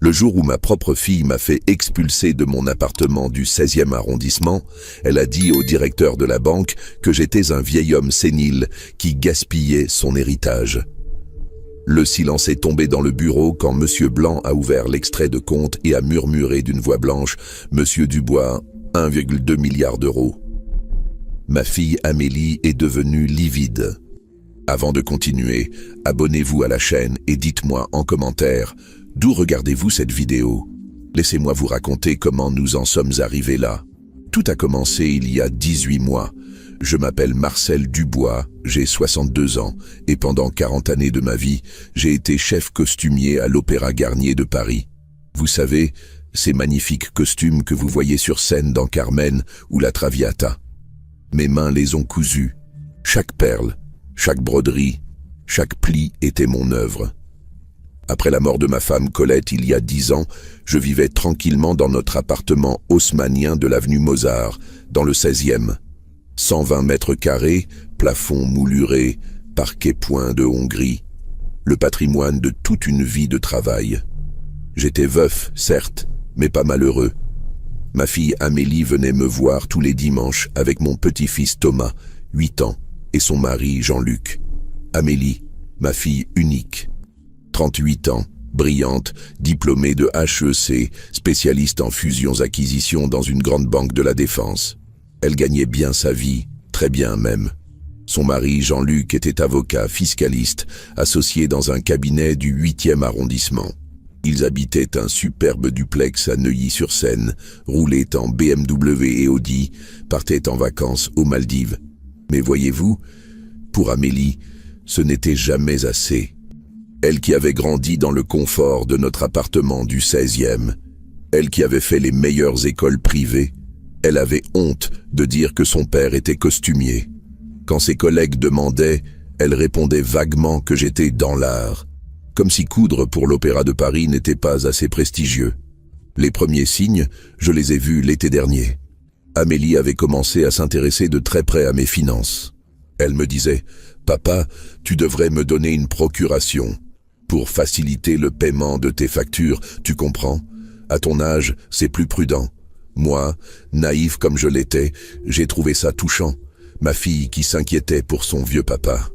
Le jour où ma propre fille m'a fait expulser de mon appartement du 16e arrondissement, elle a dit au directeur de la banque que j'étais un vieil homme sénile qui gaspillait son héritage. Le silence est tombé dans le bureau quand Monsieur Blanc a ouvert l'extrait de compte et a murmuré d'une voix blanche « Monsieur Dubois, 1,2 milliard d'euros ». Ma fille Amélie est devenue livide. Avant de continuer, abonnez-vous à la chaîne et dites-moi en commentaire d'où regardez-vous cette vidéo. Laissez-moi vous raconter comment nous en sommes arrivés là. Tout a commencé il y a 18 mois. Je m'appelle Marcel Dubois, j'ai 62 ans et pendant 40 années de ma vie, j'ai été chef costumier à l'Opéra Garnier de Paris. Vous savez, ces magnifiques costumes que vous voyez sur scène dans Carmen ou la Traviata. Mes mains les ont cousus. Chaque perle, chaque broderie, chaque pli était mon œuvre. Après la mort de ma femme Colette il y a 10 ans, je vivais tranquillement dans notre appartement haussmannien de l'avenue Mozart, dans le 16e. 120 mètres carrés, plafond mouluré, parquet point de Hongrie. Le patrimoine de toute une vie de travail. J'étais veuf, certes, mais pas malheureux. Ma fille Amélie venait me voir tous les dimanches avec mon petit-fils Thomas, 8 ans, et son mari Jean-Luc. Amélie, ma fille unique. 38 ans, brillante, diplômée de HEC, spécialiste en fusions-acquisitions dans une grande banque de la défense. Elle gagnait bien sa vie, très bien même. Son mari Jean-Luc était avocat fiscaliste, associé dans un cabinet du 8e arrondissement. Ils habitaient un superbe duplex à Neuilly-sur-Seine, roulaient en BMW et Audi, partaient en vacances aux Maldives. Mais voyez-vous, pour Amélie, ce n'était jamais assez. Elle qui avait grandi dans le confort de notre appartement du 16e, elle qui avait fait les meilleures écoles privées, elle avait honte de dire que son père était costumier. Quand ses collègues demandaient, elle répondait vaguement que j'étais dans l'art, comme si coudre pour l'Opéra de Paris n'était pas assez prestigieux. Les premiers signes, je les ai vus l'été dernier. Amélie avait commencé à s'intéresser de très près à mes finances. Elle me disait « Papa, tu devrais me donner une procuration. Pour faciliter le paiement de tes factures, tu comprends? À ton âge, c'est plus prudent. » Moi, naïf comme je l'étais, j'ai trouvé ça touchant. Ma fille qui s'inquiétait pour son vieux papa.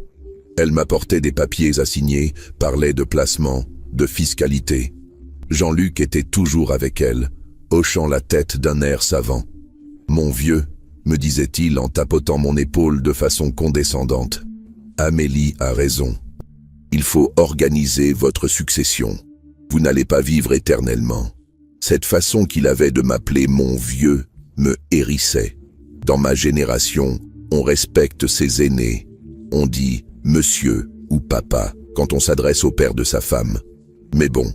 Elle m'apportait des papiers à signer, parlait de placement, de fiscalité. Jean-Luc était toujours avec elle, hochant la tête d'un air savant. « Mon vieux », me disait-il en tapotant mon épaule de façon condescendante. « Amélie a raison. Il faut organiser votre succession. Vous n'allez pas vivre éternellement. » Cette façon qu'il avait de m'appeler mon vieux me hérissait. Dans ma génération, on respecte ses aînés. On dit monsieur ou papa quand on s'adresse au père de sa femme. Mais bon,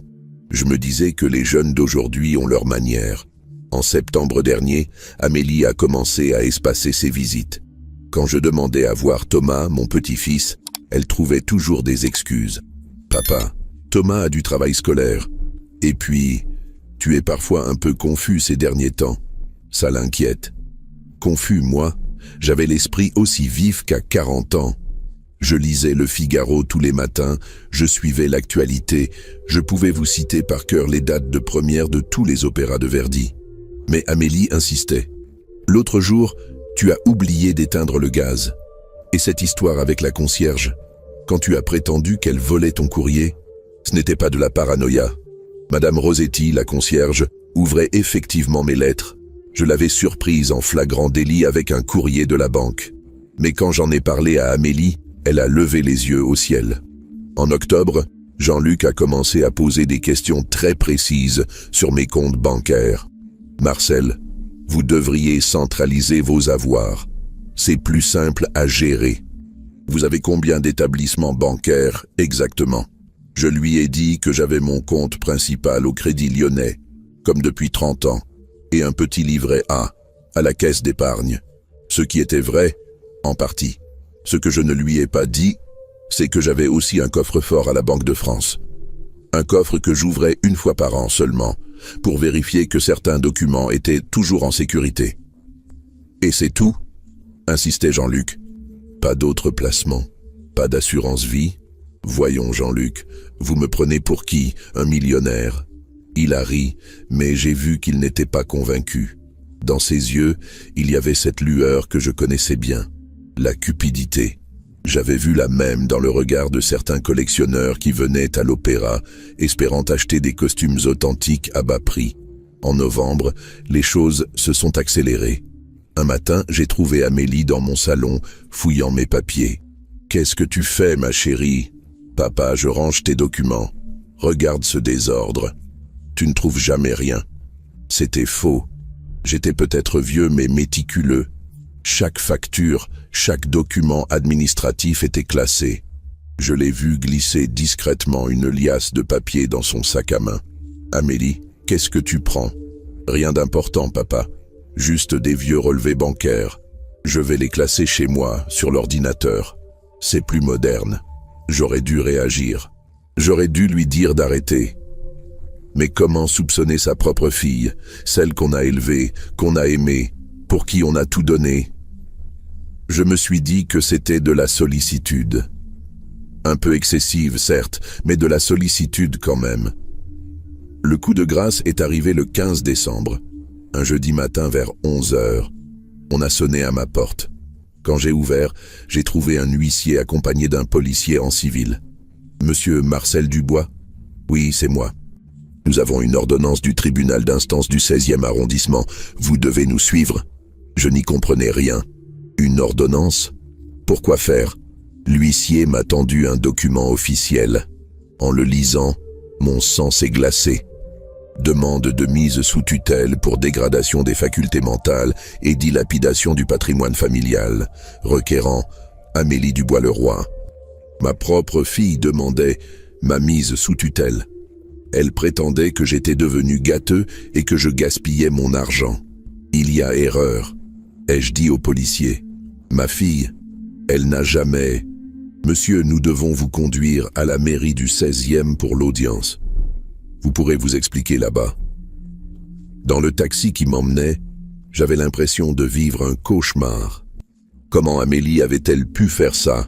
je me disais que les jeunes d'aujourd'hui ont leur manière. En septembre dernier, Amélie a commencé à espacer ses visites. Quand je demandais à voir Thomas, mon petit-fils, elle trouvait toujours des excuses. « Papa, Thomas a du travail scolaire. Et puis, tu es parfois un peu confus ces derniers temps. Ça l'inquiète. » Confus, moi, j'avais l'esprit aussi vif qu'à 40 ans. Je lisais Le Figaro tous les matins, je suivais l'actualité, je pouvais vous citer par cœur les dates de première de tous les opéras de Verdi. Mais Amélie insistait. « L'autre jour, tu as oublié d'éteindre le gaz. Et cette histoire avec la concierge, quand tu as prétendu qu'elle volait ton courrier, ce n'était pas de la paranoïa. Madame Rosetti, la concierge, ouvrait effectivement mes lettres. Je l'avais surprise en flagrant délit avec un courrier de la banque. Mais quand j'en ai parlé à Amélie, elle a levé les yeux au ciel. En octobre, Jean-Luc a commencé à poser des questions très précises sur mes comptes bancaires. « Marcel, vous devriez centraliser vos avoirs. C'est plus simple à gérer. Vous avez combien d'établissements bancaires exactement ?» Je lui ai dit que j'avais mon compte principal au Crédit Lyonnais, comme depuis 30 ans, et un petit livret A, à la caisse d'épargne. Ce qui était vrai, en partie. Ce que je ne lui ai pas dit, c'est que j'avais aussi un coffre-fort à la Banque de France. Un coffre que j'ouvrais une fois par an seulement, pour vérifier que certains documents étaient toujours en sécurité. « Et c'est tout ?» insistait Jean-Luc. « Pas d'autres placements, pas d'assurance vie. Voyons Jean-Luc, vous me prenez pour qui? Un millionnaire? Il a ri, mais j'ai vu qu'il n'était pas convaincu. Dans ses yeux, il y avait cette lueur que je connaissais bien, la cupidité. J'avais vu la même dans le regard de certains collectionneurs qui venaient à l'opéra, espérant acheter des costumes authentiques à bas prix. En novembre, les choses se sont accélérées. Un matin, j'ai trouvé Amélie dans mon salon, fouillant mes papiers. « Qu'est-ce que tu fais, ma chérie ?»« Papa, je range tes documents. Regarde ce désordre. Tu ne trouves jamais rien. » C'était faux. J'étais peut-être vieux mais méticuleux. Chaque facture, chaque document administratif était classé. Je l'ai vu glisser discrètement une liasse de papier dans son sac à main. « Amélie, qu'est-ce que tu prends ?»« Rien d'important, papa. Juste des vieux relevés bancaires. Je vais les classer chez moi, sur l'ordinateur. C'est plus moderne. » J'aurais dû réagir. J'aurais dû lui dire d'arrêter. Mais comment soupçonner sa propre fille, celle qu'on a élevée, qu'on a aimée, pour qui on a tout donné? Je me suis dit que c'était de la sollicitude. Un peu excessive, certes, mais de la sollicitude quand même. Le coup de grâce est arrivé le 15 décembre, un jeudi matin vers 11 heures. On a sonné à ma porte. Quand j'ai ouvert, j'ai trouvé un huissier accompagné d'un policier en civil. « Monsieur Marcel Dubois ?»« Oui, c'est moi. Nous avons une ordonnance du tribunal d'instance du 16e arrondissement. Vous devez nous suivre. » Je n'y comprenais rien. Une ordonnance? Pourquoi faire? L'huissier m'a tendu un document officiel. En le lisant, mon sang s'est glacé. Demande de mise sous tutelle pour dégradation des facultés mentales et dilapidation du patrimoine familial, requérant Amélie Dubois-Leroy. Ma propre fille demandait ma mise sous tutelle. Elle prétendait que j'étais devenu gâteux et que je gaspillais mon argent. Il y a erreur, ai-je dit au policier. Ma fille, elle n'a jamais... Monsieur, nous devons vous conduire à la mairie du 16e pour l'audience. Vous pourrez vous expliquer là-bas. Dans le taxi qui m'emmenait, j'avais l'impression de vivre un cauchemar. Comment Amélie avait-elle pu faire ça?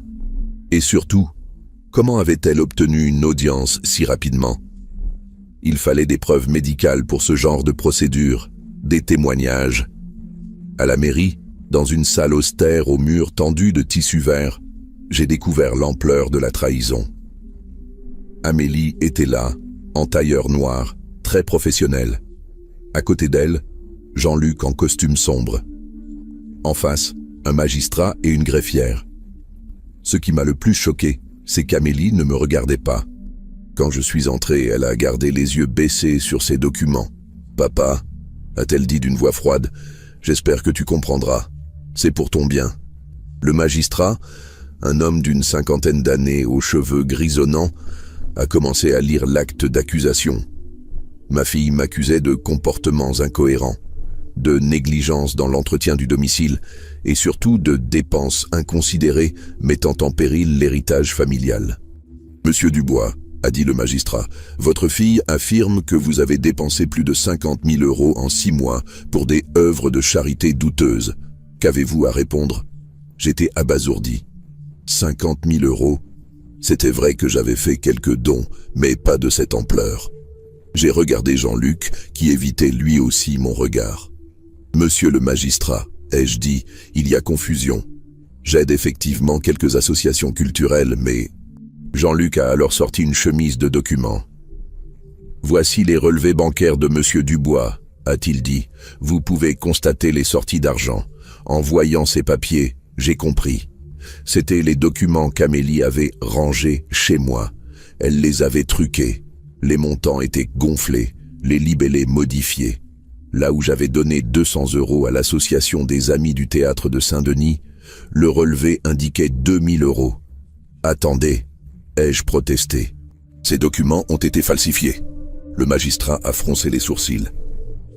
Et surtout, comment avait-elle obtenu une audience si rapidement? Il fallait des preuves médicales pour ce genre de procédure, des témoignages. À la mairie, dans une salle austère aux murs tendus de tissu vert, j'ai découvert l'ampleur de la trahison. Amélie était là, en tailleur noir, très professionnel. À côté d'elle, Jean-Luc en costume sombre. En face, un magistrat et une greffière. Ce qui m'a le plus choqué, c'est qu'Amélie ne me regardait pas. Quand je suis entré, elle a gardé les yeux baissés sur ses documents. « Papa » a-t-elle dit d'une voix froide, « j'espère que tu comprendras. C'est pour ton bien. » Le magistrat, un homme d'une 50aine d'années aux cheveux grisonnants, a commencé à lire l'acte d'accusation. Ma fille m'accusait de comportements incohérents, de négligence dans l'entretien du domicile et surtout de dépenses inconsidérées mettant en péril l'héritage familial. « Monsieur Dubois », a dit le magistrat, « votre fille affirme que vous avez dépensé plus de 50 000 € en 6 mois pour des œuvres de charité douteuses. Qu'avez-vous à répondre ?» J'étais abasourdi. 50 000 €? C'était vrai que j'avais fait quelques dons, mais pas de cette ampleur. J'ai regardé Jean-Luc, qui évitait lui aussi mon regard. « Monsieur le magistrat », ai-je dit, « il y a confusion. J'aide effectivement quelques associations culturelles, mais... » Jean-Luc a alors sorti une chemise de documents. « Voici les relevés bancaires de Monsieur Dubois, » a-t-il dit. « Vous pouvez constater les sorties d'argent. En voyant ces papiers, j'ai compris. C'étaient les documents qu'Amélie avait rangés chez moi. Elle les avait truqués. Les montants étaient gonflés, les libellés modifiés. Là où j'avais donné 200 € à l'association des Amis du Théâtre de Saint-Denis, le relevé indiquait 2000 €. Attendez, ai-je protesté. Ces documents ont été falsifiés. Le magistrat a froncé les sourcils.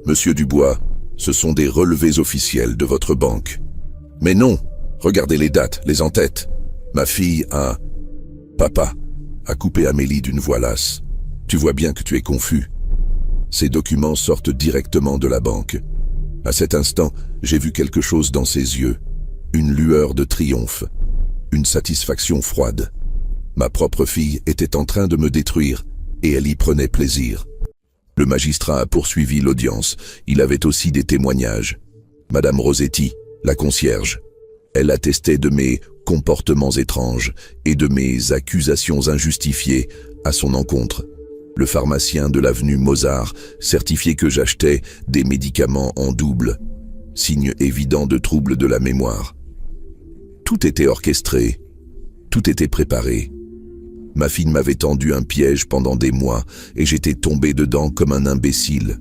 Monsieur Dubois, ce sont des relevés officiels de votre banque. Mais non, regardez les dates, les en-têtes. Ma fille a... Papa, a coupé Amélie d'une voix lasse. Tu vois bien que tu es confus. Ces documents sortent directement de la banque. À cet instant, j'ai vu quelque chose dans ses yeux. Une lueur de triomphe. Une satisfaction froide. Ma propre fille était en train de me détruire, et elle y prenait plaisir. Le magistrat a poursuivi l'audience. Il avait aussi des témoignages. Madame Rosetti, la concierge, elle attestait de mes comportements étranges et de mes accusations injustifiées à son encontre. Le pharmacien de l'avenue Mozart certifiait que j'achetais des médicaments en double, signe évident de troubles de la mémoire. Tout était orchestré, tout était préparé. Ma fille m'avait tendu un piège pendant des mois et j'étais tombé dedans comme un imbécile.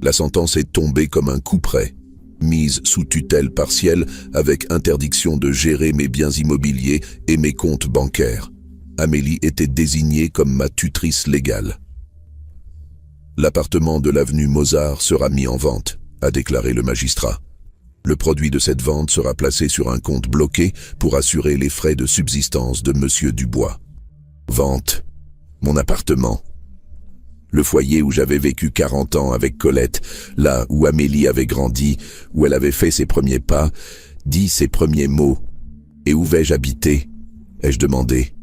La sentence est tombée comme un couperet, mise sous tutelle partielle avec interdiction de gérer mes biens immobiliers et mes comptes bancaires. Amélie était désignée comme ma tutrice légale. L'appartement de l'avenue Mozart sera mis en vente, a déclaré le magistrat. Le produit de cette vente sera placé sur un compte bloqué pour assurer les frais de subsistance de Monsieur Dubois. Vente. Mon appartement. Le foyer où j'avais vécu 40 ans avec Colette, là où Amélie avait grandi, où elle avait fait ses premiers pas, dit ses premiers mots. Et où vais-je habiter? Ai-je demandé.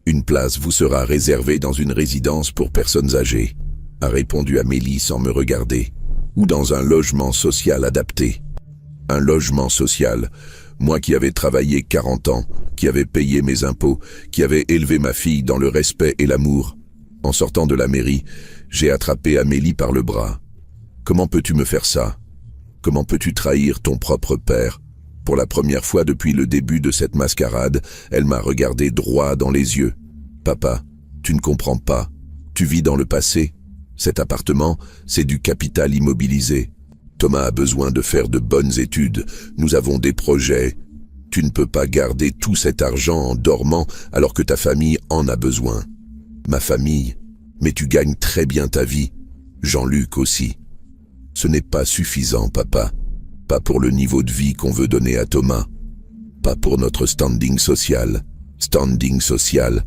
Une place vous sera réservée dans une résidence pour personnes âgées, a répondu Amélie sans me regarder, ou dans un logement social adapté. Un logement social, moi qui avais travaillé 40 ans, qui avais payé mes impôts, qui avais élevé ma fille dans le respect et l'amour. En sortant de la mairie, j'ai attrapé Amélie par le bras. Comment peux-tu me faire ça? Comment peux-tu trahir ton propre père? Pour la première fois depuis le début de cette mascarade, elle m'a regardé droit dans les yeux. Papa, tu ne comprends pas. Tu vis dans le passé. Cet appartement, c'est du capital immobilisé. Thomas a besoin de faire de bonnes études. Nous avons des projets. Tu ne peux pas garder tout cet argent en dormant alors que ta famille en a besoin. Ma famille, mais tu gagnes très bien ta vie. Jean-Luc aussi. Ce n'est pas suffisant, papa. Pas pour le niveau de vie qu'on veut donner à Thomas. Pas pour notre standing social. Standing social.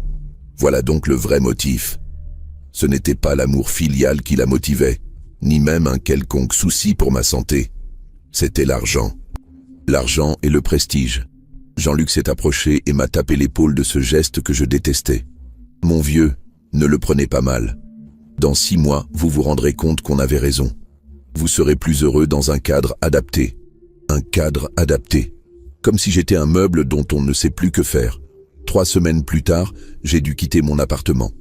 Voilà donc le vrai motif. Ce n'était pas l'amour filial qui la motivait, ni même un quelconque souci pour ma santé. C'était l'argent. L'argent et le prestige. Jean-Luc s'est approché et m'a tapé l'épaule de ce geste que je détestais. Mon vieux, ne le prenez pas mal. Dans 6 mois, vous vous rendrez compte qu'on avait raison. Vous serez plus heureux dans un cadre adapté. Un cadre adapté. Comme si j'étais un meuble dont on ne sait plus que faire. 3 semaines plus tard, j'ai dû quitter mon appartement.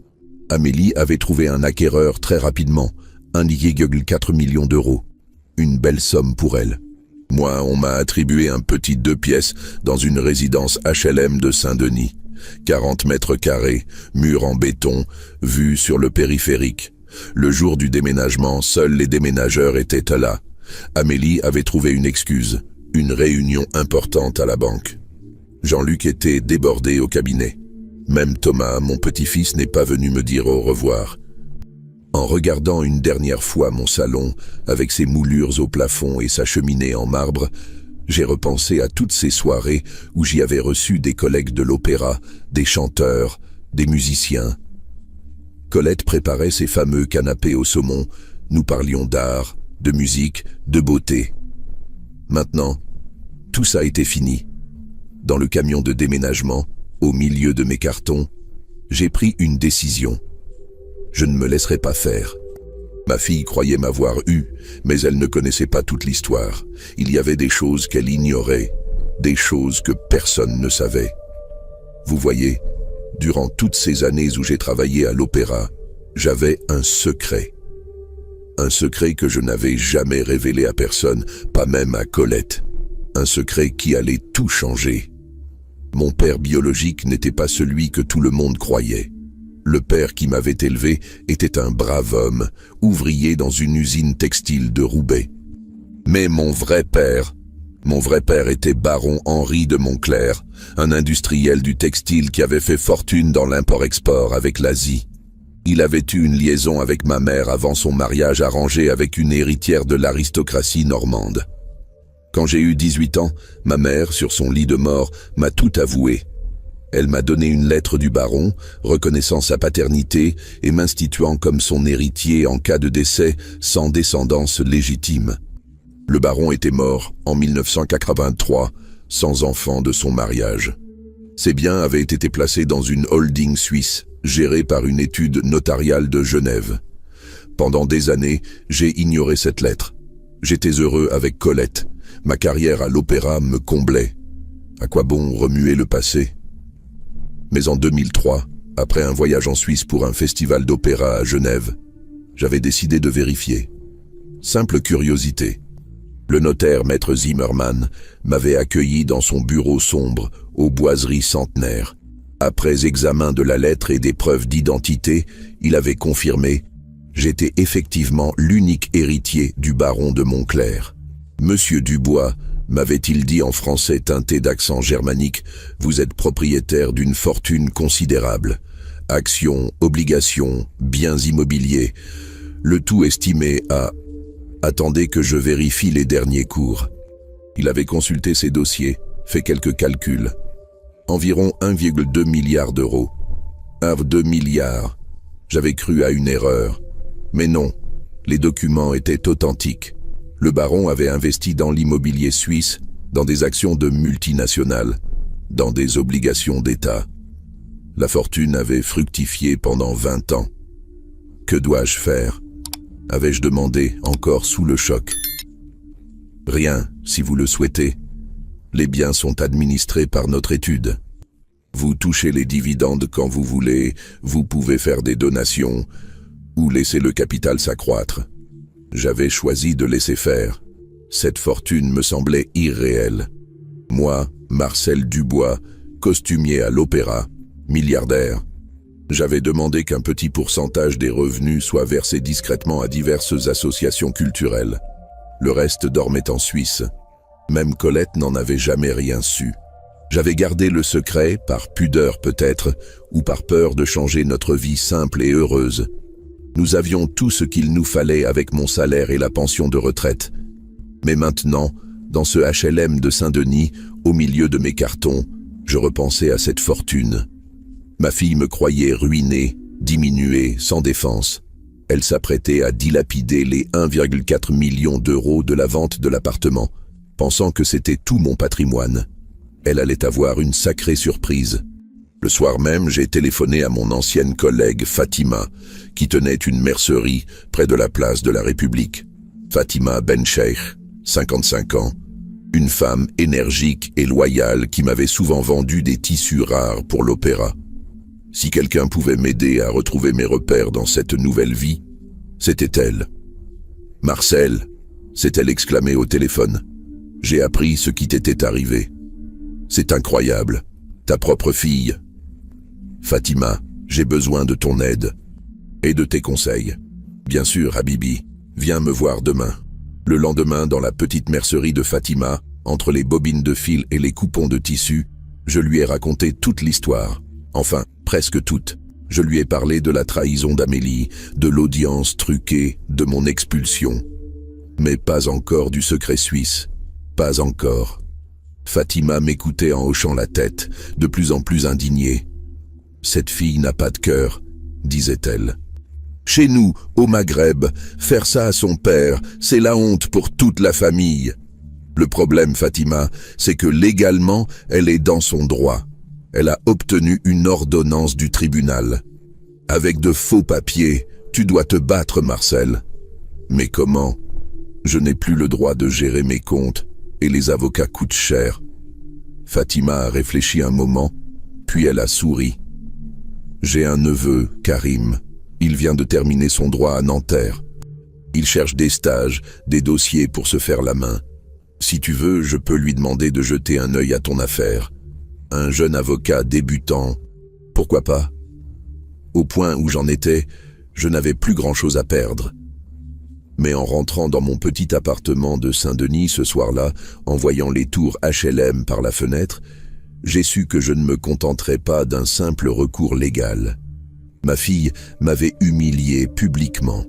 Amélie avait trouvé un acquéreur très rapidement, 1,4 million d'euros. Une belle somme pour elle. Moi, on m'a attribué un petit 2 pièces dans une résidence HLM de Saint-Denis. 40 mètres carrés, murs en béton, vue sur le périphérique. Le jour du déménagement, seuls les déménageurs étaient là. Amélie avait trouvé une excuse, une réunion importante à la banque. Jean-Luc était débordé au cabinet. Même Thomas, mon petit-fils, n'est pas venu me dire au revoir. En regardant une dernière fois mon salon, avec ses moulures au plafond et sa cheminée en marbre, j'ai repensé à toutes ces soirées où j'y avais reçu des collègues de l'opéra, des chanteurs, des musiciens. Colette préparait ses fameux canapés au saumon. Nous parlions d'art, de musique, de beauté. Maintenant, tout ça était fini. Dans le camion de déménagement, au milieu de mes cartons, j'ai pris une décision. Je ne me laisserai pas faire. Ma fille croyait m'avoir eu, mais elle ne connaissait pas toute l'histoire. Il y avait des choses qu'elle ignorait, des choses que personne ne savait. Vous voyez, durant toutes ces années où j'ai travaillé à l'opéra, j'avais un secret. Un secret que je n'avais jamais révélé à personne, pas même à Colette. Un secret qui allait tout changer. Mon père biologique n'était pas celui que tout le monde croyait. Le père qui m'avait élevé était un brave homme, ouvrier dans une usine textile de Roubaix. Mais mon vrai père était baron Henri de Montclair, un industriel du textile qui avait fait fortune dans l'import-export avec l'Asie. Il avait eu une liaison avec ma mère avant son mariage arrangé avec une héritière de l'aristocratie normande. Quand j'ai eu 18 ans, ma mère, sur son lit de mort, m'a tout avoué. Elle m'a donné une lettre du baron, reconnaissant sa paternité et m'instituant comme son héritier en cas de décès sans descendance légitime. Le baron était mort en 1983, sans enfant de son mariage. Ses biens avaient été placés dans une holding suisse, gérée par une étude notariale de Genève. Pendant des années, j'ai ignoré cette lettre. J'étais heureux avec Colette. Ma carrière à l'opéra me comblait. À quoi bon remuer le passé? Mais en 2003, après un voyage en Suisse pour un festival d'opéra à Genève, j'avais décidé de vérifier. Simple curiosité. Le notaire maître Zimmermann m'avait accueilli dans son bureau sombre aux Boiseries Centenaire. Après examen de la lettre et des preuves d'identité, il avait confirmé « J'étais effectivement l'unique héritier du baron de Montclair. Monsieur Dubois, m'avait-il dit en français teinté d'accent germanique, vous êtes propriétaire d'une fortune considérable. Actions, obligations, biens immobiliers, le tout estimé à... Attendez que je vérifie les derniers cours. » Il avait consulté ses dossiers, fait quelques calculs. Environ 1,2 milliard d'euros. 2 milliards. J'avais cru à une erreur. Mais non, les documents étaient authentiques. Le baron avait investi dans l'immobilier suisse, dans des actions de multinationales, dans des obligations d'État. La fortune avait fructifié pendant 20 ans. Que dois-je faire ? Avais-je demandé, encore sous le choc. Rien, si vous le souhaitez. Les biens sont administrés par notre étude. Vous touchez les dividendes quand vous voulez, vous pouvez faire des donations, ou laisser le capital s'accroître. J'avais choisi de laisser faire. Cette fortune me semblait irréelle. Moi, Marcel Dubois, costumier à l'opéra, milliardaire, j'avais demandé qu'un petit pourcentage des revenus soit versé discrètement à diverses associations culturelles. Le reste dormait en Suisse. Même Colette n'en avait jamais rien su. J'avais gardé le secret, par pudeur peut-être, ou par peur de changer notre vie simple et heureuse. Nous avions tout ce qu'il nous fallait avec mon salaire et la pension de retraite. Mais maintenant, dans ce HLM de Saint-Denis, au milieu de mes cartons, je repensais à cette fortune. Ma fille me croyait ruinée, diminuée, sans défense. Elle s'apprêtait à dilapider les 1,4 million d'euros de la vente de l'appartement, pensant que c'était tout mon patrimoine. Elle allait avoir une sacrée surprise. Le soir même, j'ai téléphoné à mon ancienne collègue Fatima, qui tenait une mercerie près de la place de la République. Fatima Bencheikh, 55 ans, une femme énergique et loyale qui m'avait souvent vendu des tissus rares pour l'opéra. Si quelqu'un pouvait m'aider à retrouver mes repères dans cette nouvelle vie, c'était elle. « Marcel !» s'est-elle exclamée au téléphone. « J'ai appris ce qui t'était arrivé. C'est incroyable. Ta propre fille. Fatima, j'ai besoin de ton aide. Et de tes conseils. Bien sûr, Habibi, viens me voir demain. » Le lendemain, dans la petite mercerie de Fatima, entre les bobines de fil et les coupons de tissu, je lui ai raconté toute l'histoire. Enfin, presque toute. Je lui ai parlé de la trahison d'Amélie, de l'audience truquée, de mon expulsion. Mais pas encore du secret suisse. Pas encore. Fatima m'écoutait en hochant la tête, de plus en plus indignée. « Cette fille n'a pas de cœur », disait-elle. « Chez nous, au Maghreb, faire ça à son père, c'est la honte pour toute la famille. Le problème, Fatima, c'est que légalement, elle est dans son droit. Elle a obtenu une ordonnance du tribunal. Avec de faux papiers, tu dois te battre, Marcel. Mais comment? Je n'ai plus le droit de gérer mes comptes et les avocats coûtent cher. » Fatima a réfléchi un moment, puis elle a souri. « J'ai un neveu, Karim. Il vient de terminer son droit à Nanterre. Il cherche des stages, des dossiers pour se faire la main. Si tu veux, je peux lui demander de jeter un œil à ton affaire. Un jeune avocat débutant, pourquoi pas? » Au point où j'en étais, je n'avais plus grand-chose à perdre. Mais en rentrant dans mon petit appartement de Saint-Denis ce soir-là, en voyant les tours HLM par la fenêtre, j'ai su que je ne me contenterais pas d'un simple recours légal. Ma fille m'avait humilié publiquement.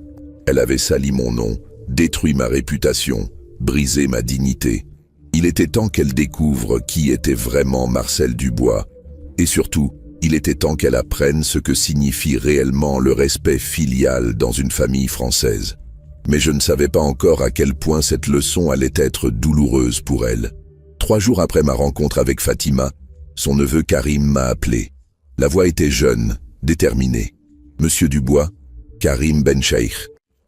Elle avait sali mon nom, détruit ma réputation, brisé ma dignité. Il était temps qu'elle découvre qui était vraiment Marcel Dubois. Et surtout, il était temps qu'elle apprenne ce que signifie réellement le respect filial dans une famille française. Mais je ne savais pas encore à quel point cette leçon allait être douloureuse pour elle. 3 jours après ma rencontre avec Fatima, son neveu Karim m'a appelé. La voix était jeune, déterminée. « Monsieur Dubois, Karim Bencheikh. »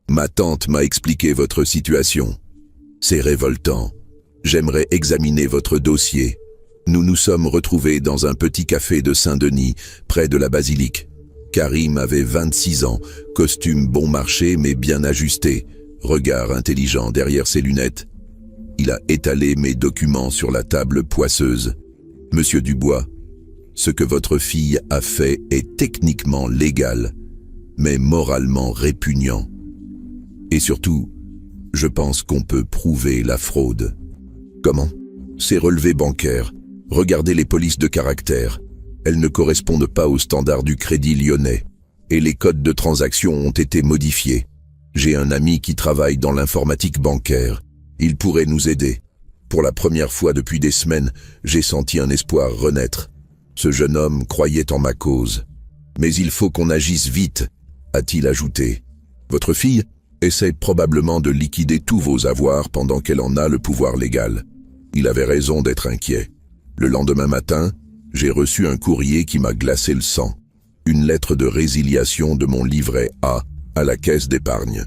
Ma tante m'a expliqué votre situation. C'est révoltant. J'aimerais examiner votre dossier. Nous nous sommes retrouvés dans un petit café de Saint-Denis, près de la basilique. Karim avait 26 ans, costume bon marché mais bien ajusté, regard intelligent derrière ses lunettes. Il a étalé mes documents sur la table poisseuse. Monsieur Dubois, ce que votre fille a fait est techniquement légal, mais moralement répugnant. Et surtout, je pense qu'on peut prouver la fraude. Comment? Ces relevés bancaires. Regardez les polices de caractère. Elles ne correspondent pas aux standards du Crédit Lyonnais. Et les codes de transaction ont été modifiés. J'ai un ami qui travaille dans l'informatique bancaire. Il pourrait nous aider. Pour la première fois depuis des semaines, j'ai senti un espoir renaître. Ce jeune homme croyait en ma cause. Mais il faut qu'on agisse vite, a-t-il ajouté. Votre fille essaie probablement de liquider tous vos avoirs pendant qu'elle en a le pouvoir légal. Il avait raison d'être inquiet. Le lendemain matin, j'ai reçu un courrier qui m'a glacé le sang. Une lettre de résiliation de mon livret A à la caisse d'épargne.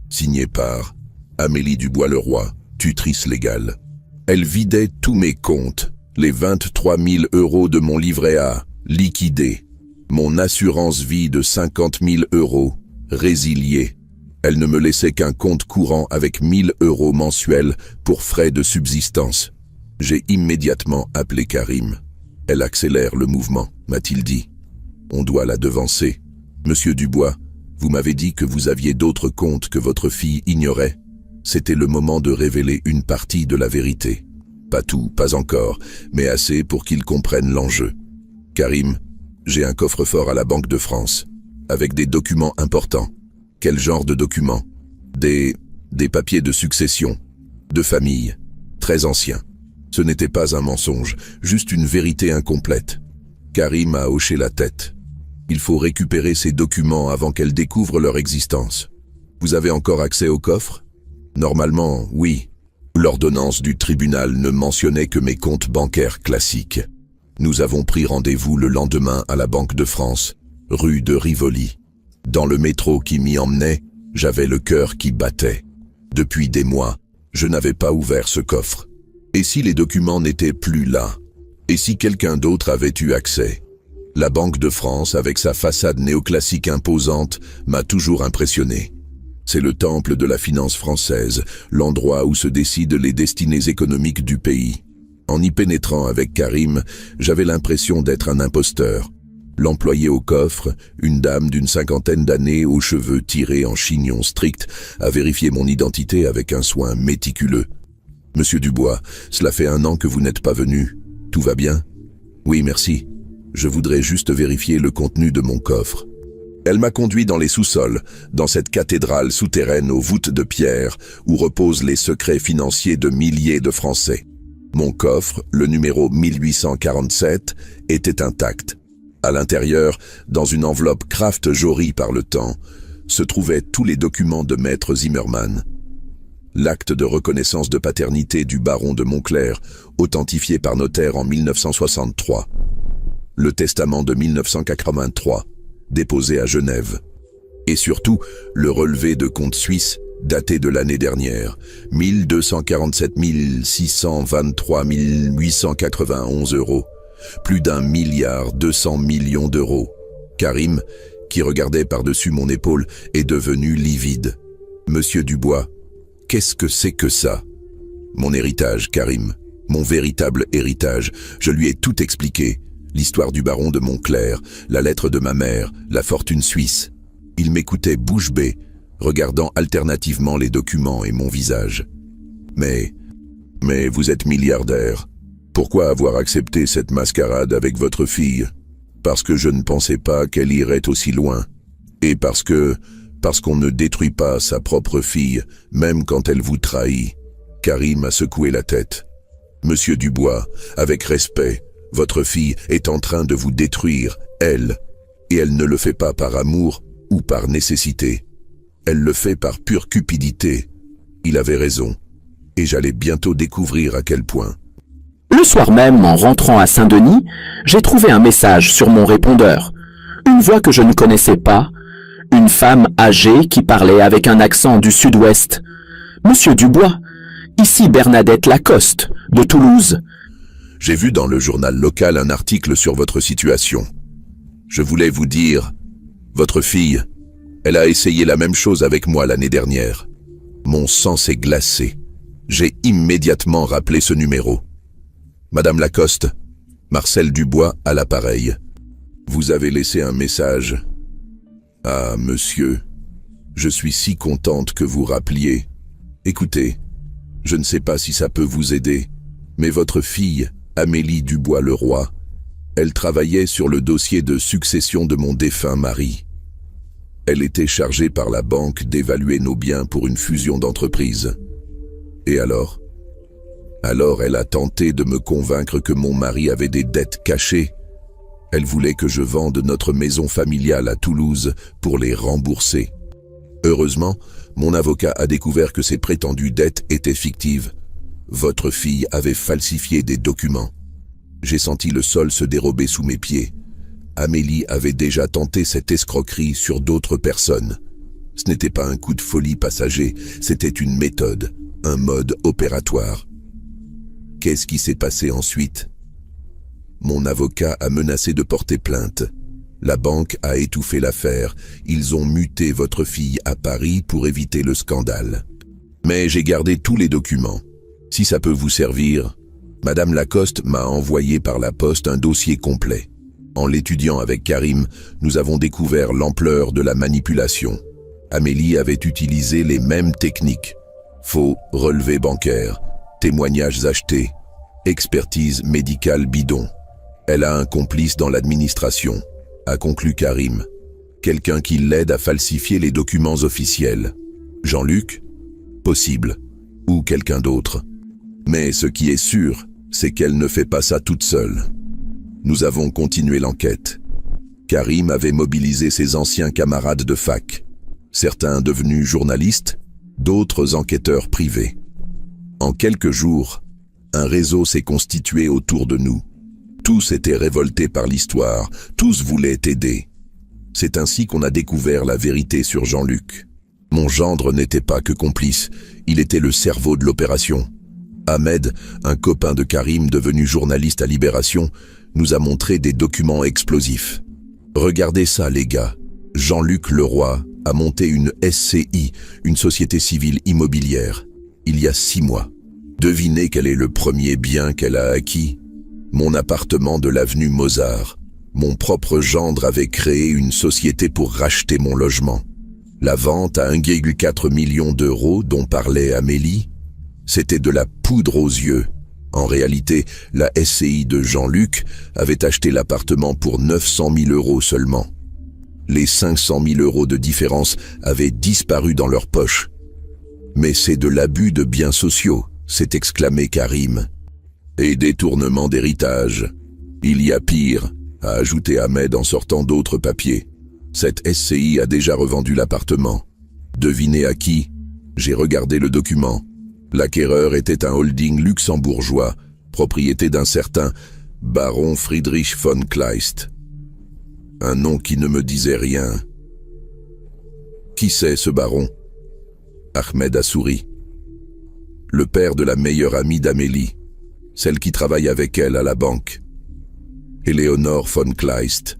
Signée par Amélie Dubois-Leroy, tutrice légale. Elle vidait tous mes comptes, les 23 000 € de mon livret A, liquidés. Mon assurance vie de 50 000 €, résiliée. Elle ne me laissait qu'un compte courant avec 1 000 € mensuels pour frais de subsistance. J'ai immédiatement appelé Karim. Elle accélère le mouvement, m'a-t-il dit. On doit la devancer. Monsieur Dubois, vous m'avez dit que vous aviez d'autres comptes que votre fille ignorait. C'était le moment de révéler une partie de la vérité. Pas tout, pas encore, mais assez pour qu'ils comprennent l'enjeu. Karim, j'ai un coffre-fort à la Banque de France, avec des documents importants. Quel genre de documents? Des papiers de succession, de famille, très anciens. Ce n'était pas un mensonge, juste une vérité incomplète. Karim a hoché la tête. Il faut récupérer ces documents avant qu'elle découvre leur existence. Vous avez encore accès au coffre? Normalement, oui. L'ordonnance du tribunal ne mentionnait que mes comptes bancaires classiques. Nous avons pris rendez-vous le lendemain à la Banque de France, rue de Rivoli. Dans le métro qui m'y emmenait, j'avais le cœur qui battait. Depuis des mois, je n'avais pas ouvert ce coffre. Et si les documents n'étaient plus là? Et si quelqu'un d'autre avait eu accès? La Banque de France, avec sa façade néoclassique imposante, m'a toujours impressionné. C'est le temple de la finance française, l'endroit où se décident les destinées économiques du pays. En y pénétrant avec Karim, j'avais l'impression d'être un imposteur. L'employé au coffre, une dame d'une 50aine d'années aux cheveux tirés en chignon strict, a vérifié mon identité avec un soin méticuleux. « Monsieur Dubois, cela fait 1 an que vous n'êtes pas venu. Tout va bien? »« Oui, merci. Je voudrais juste vérifier le contenu de mon coffre. » Elle m'a conduit dans les sous-sols, dans cette cathédrale souterraine aux voûtes de pierre, où reposent les secrets financiers de milliers de Français. Mon coffre, le numéro 1847, était intact. À l'intérieur, dans une enveloppe Kraft jaurie par le temps, se trouvaient tous les documents de Maître Zimmermann. L'acte de reconnaissance de paternité du baron de Montclair, authentifié par notaire en 1963. Le testament de 1983, déposé à Genève. Et surtout, le relevé de compte suisse, daté de l'année dernière, 1247 623 891 €. Plus d'1,2 milliard d'euros. Karim, qui regardait par-dessus mon épaule, est devenu livide. Monsieur Dubois, qu'est-ce que c'est que ça? Mon héritage, Karim. Mon véritable héritage. Je lui ai tout expliqué. L'histoire du baron de Montclair, la lettre de ma mère, la fortune suisse. Il m'écoutait bouche bée, regardant alternativement les documents et mon visage. Mais vous êtes milliardaire. Pourquoi avoir accepté cette mascarade avec votre fille? Parce que je ne pensais pas qu'elle irait aussi loin. Et parce qu'on ne détruit pas sa propre fille, même quand elle vous trahit. Karim a secoué la tête. Monsieur Dubois, avec respect, votre fille est en train de vous détruire, elle. Et elle ne le fait pas par amour ou par nécessité. Elle le fait par pure cupidité. Il avait raison. Et j'allais bientôt découvrir à quel point. Le soir même, en rentrant à Saint-Denis, j'ai trouvé un message sur mon répondeur. Une voix que je ne connaissais pas, une femme âgée qui parlait avec un accent du sud-ouest. « Monsieur Dubois, ici Bernadette Lacoste, de Toulouse. » J'ai vu dans le journal local un article sur votre situation. Je voulais vous dire, votre fille, elle a essayé la même chose avec moi l'année dernière. Mon sang s'est glacé. J'ai immédiatement rappelé ce numéro. Madame Lacoste, Marcel Dubois à l'appareil. Vous avez laissé un message. Ah, monsieur, je suis si contente que vous rappeliez. Écoutez, je ne sais pas si ça peut vous aider, mais votre fille, Amélie Dubois-Leroy, elle travaillait sur le dossier de succession de mon défunt mari. Elle était chargée par la banque d'évaluer nos biens pour une fusion d'entreprises. Et alors? Alors elle a tenté de me convaincre que mon mari avait des dettes cachées. Elle voulait que je vende notre maison familiale à Toulouse pour les rembourser. Heureusement, mon avocat a découvert que ces prétendues dettes étaient fictives. Votre fille avait falsifié des documents. J'ai senti le sol se dérober sous mes pieds. Amélie avait déjà tenté cette escroquerie sur d'autres personnes. Ce n'était pas un coup de folie passager, c'était une méthode, un mode opératoire. Qu'est-ce qui s'est passé ensuite? Mon avocat a menacé de porter plainte. La banque a étouffé l'affaire. Ils ont muté votre fille à Paris pour éviter le scandale. Mais j'ai gardé tous les documents. Si ça peut vous servir, Madame Lacoste m'a envoyé par la poste un dossier complet. En l'étudiant avec Karim, nous avons découvert l'ampleur de la manipulation. Amélie avait utilisé les mêmes techniques. Faux relevés bancaires, témoignages achetés, expertise médicale bidon. Elle a un complice dans l'administration, a conclu Karim. Quelqu'un qui l'aide à falsifier les documents officiels. Jean-Luc? Possible. Ou quelqu'un d'autre. Mais ce qui est sûr, c'est qu'elle ne fait pas ça toute seule. Nous avons continué l'enquête. Karim avait mobilisé ses anciens camarades de fac. Certains devenus journalistes, d'autres enquêteurs privés. En quelques jours, un réseau s'est constitué autour de nous. Tous étaient révoltés par l'histoire, tous voulaient aider. C'est ainsi qu'on a découvert la vérité sur Jean-Luc. Mon gendre n'était pas que complice, il était le cerveau de l'opération. Ahmed, un copain de Karim devenu journaliste à Libération, nous a montré des documents explosifs. Regardez ça les gars, Jean-Luc Leroy a monté une SCI, une société civile immobilière, il y a 6 mois. Devinez quel est le premier bien qu'elle a acquis? Mon appartement de l'avenue Mozart. Mon propre gendre avait créé une société pour racheter mon logement. La vente à 1,4 million d'euros dont parlait Amélie, c'était de la poudre aux yeux. En réalité, la SCI de Jean-Luc avait acheté l'appartement pour 900 000 euros seulement. Les 500 000 euros de différence avaient disparu dans leur poche. Mais c'est de l'abus de biens sociaux, s'est exclamé Karim. Et détournement d'héritage. Il y a pire, a ajouté Ahmed en sortant d'autres papiers. Cette SCI a déjà revendu l'appartement. Devinez à qui? J'ai regardé le document. L'acquéreur était un holding luxembourgeois, propriété d'un certain baron Friedrich von Kleist. Un nom qui ne me disait rien. Qui c'est ce baron? Ahmed a souri. Le père de la meilleure amie d'Amélie, celle qui travaille avec elle à la banque. Éléonore von Kleist.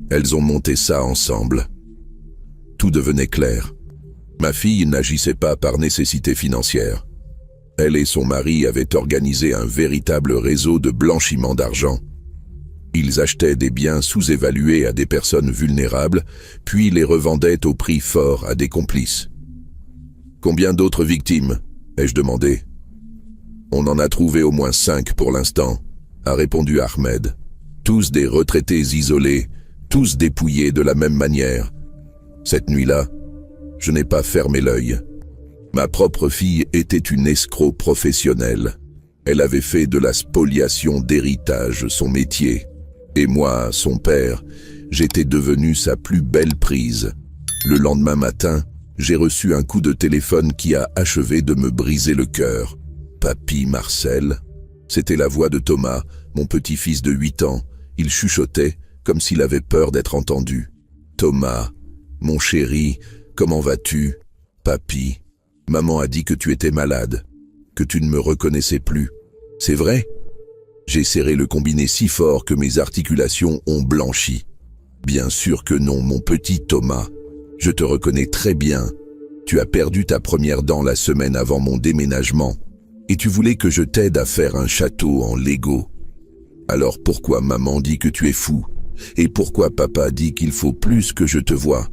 Elles ont monté ça ensemble. Tout devenait clair. Ma fille n'agissait pas par nécessité financière. Elle et son mari avaient organisé un véritable réseau de blanchiment d'argent. Ils achetaient des biens sous-évalués à des personnes vulnérables, puis les revendaient au prix fort à des complices. Combien d'autres victimes? Ai-je demandé. On en a trouvé au moins 5 pour l'instant, a répondu Ahmed. Tous des retraités isolés, tous dépouillés de la même manière. Cette nuit-là, je n'ai pas fermé l'œil. Ma propre fille était une escroc professionnelle. Elle avait fait de la spoliation d'héritage son métier. Et moi, son père, j'étais devenu sa plus belle prise. Le lendemain matin, j'ai reçu un coup de téléphone qui a achevé de me briser le cœur. Papy Marcel, c'était la voix de Thomas, mon petit-fils de 8 ans. Il chuchotait, comme s'il avait peur d'être entendu. Thomas, Mon chéri, comment vas-tu? Papy, maman a dit que tu étais malade, que tu ne me reconnaissais plus. C'est vrai? J'ai serré le combiné si fort que mes articulations ont blanchi. Bien sûr que non, mon petit Thomas. Je te reconnais très bien. Tu as perdu ta première dent la semaine avant mon déménagement et tu voulais que je t'aide à faire un château en Lego. Alors pourquoi maman dit que tu es fou? Et pourquoi papa dit qu'il faut plus que je te voie?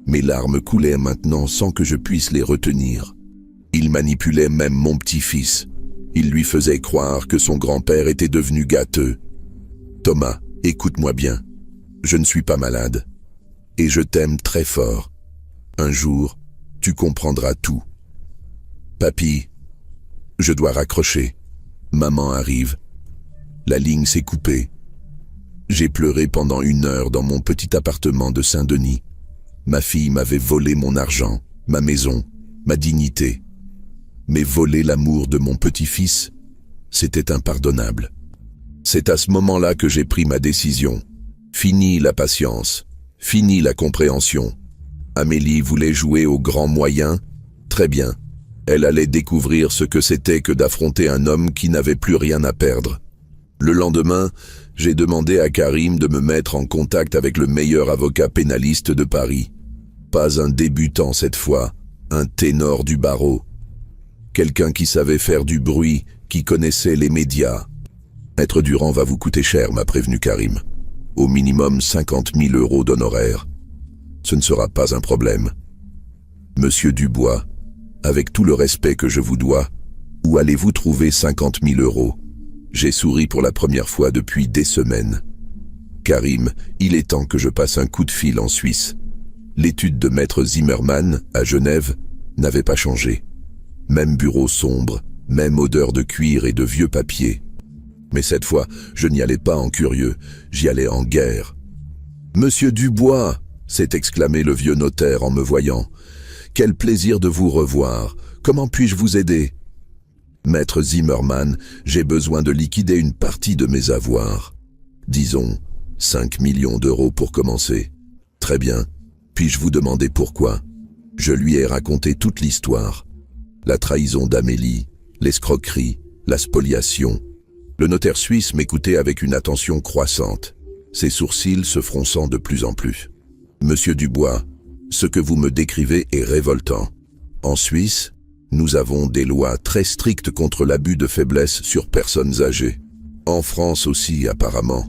Mes larmes coulaient maintenant sans que je puisse les retenir. Il manipulait même mon petit-fils. Il lui faisait croire que son grand-père était devenu gâteux. Thomas, écoute-moi bien. Je ne suis pas malade. Et je t'aime très fort. Un jour, tu comprendras tout. Papy, je dois raccrocher. Maman arrive. La ligne s'est coupée. J'ai pleuré pendant 1 heure dans mon petit appartement de Saint-Denis. Ma fille m'avait volé mon argent, ma maison, ma dignité. Mais voler l'amour de mon petit-fils, c'était impardonnable. C'est à ce moment-là que j'ai pris ma décision. Fini la patience, fini la compréhension. Amélie voulait jouer aux grands moyens. Très bien. Elle allait découvrir ce que c'était que d'affronter un homme qui n'avait plus rien à perdre. Le lendemain, j'ai demandé à Karim de me mettre en contact avec le meilleur avocat pénaliste de Paris. Pas un débutant cette fois, un ténor du barreau. Quelqu'un qui savait faire du bruit, qui connaissait les médias. Maître Durand va vous coûter cher, m'a prévenu Karim. Au minimum 50 000 € d'honoraires. Ce ne sera pas un problème. Monsieur Dubois, avec tout le respect que je vous dois, où allez-vous trouver 50 000 €? J'ai souri pour la première fois depuis des semaines. Karim, il est temps que je passe un coup de fil en Suisse. L'étude de Maître Zimmermann, à Genève, n'avait pas changé. Même bureau sombre, même odeur de cuir et de vieux papier. Mais cette fois, je n'y allais pas en curieux, j'y allais en guerre. « Monsieur Dubois !» s'est exclamé le vieux notaire en me voyant. « Quel plaisir de vous revoir. Comment puis-je vous aider ?» Maître Zimmermann, j'ai besoin de liquider une partie de mes avoirs. Disons, 5 millions d'euros pour commencer. Très bien. Puis-je vous demander pourquoi? Je lui ai raconté toute l'histoire. La trahison d'Amélie, l'escroquerie, la spoliation. Le notaire suisse m'écoutait avec une attention croissante, ses sourcils se fronçant de plus en plus. Monsieur Dubois, ce que vous me décrivez est révoltant. En Suisse, nous avons des lois très strictes contre l'abus de faiblesse sur personnes âgées. En France aussi, apparemment.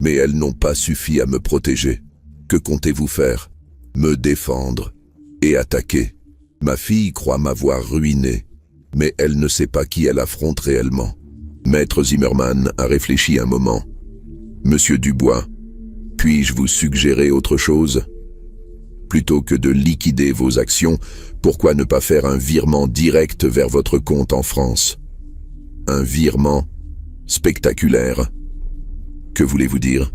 Mais elles n'ont pas suffi à me protéger. Que comptez-vous faire? Me défendre et attaquer. Ma fille croit m'avoir ruiné, mais elle ne sait pas qui elle affronte réellement. Maître Zimmermann a réfléchi un moment. Monsieur Dubois, puis-je vous suggérer autre chose? Plutôt que de liquider vos actions, pourquoi ne pas faire un virement direct vers votre compte en France? Un virement spectaculaire. Que voulez-vous dire?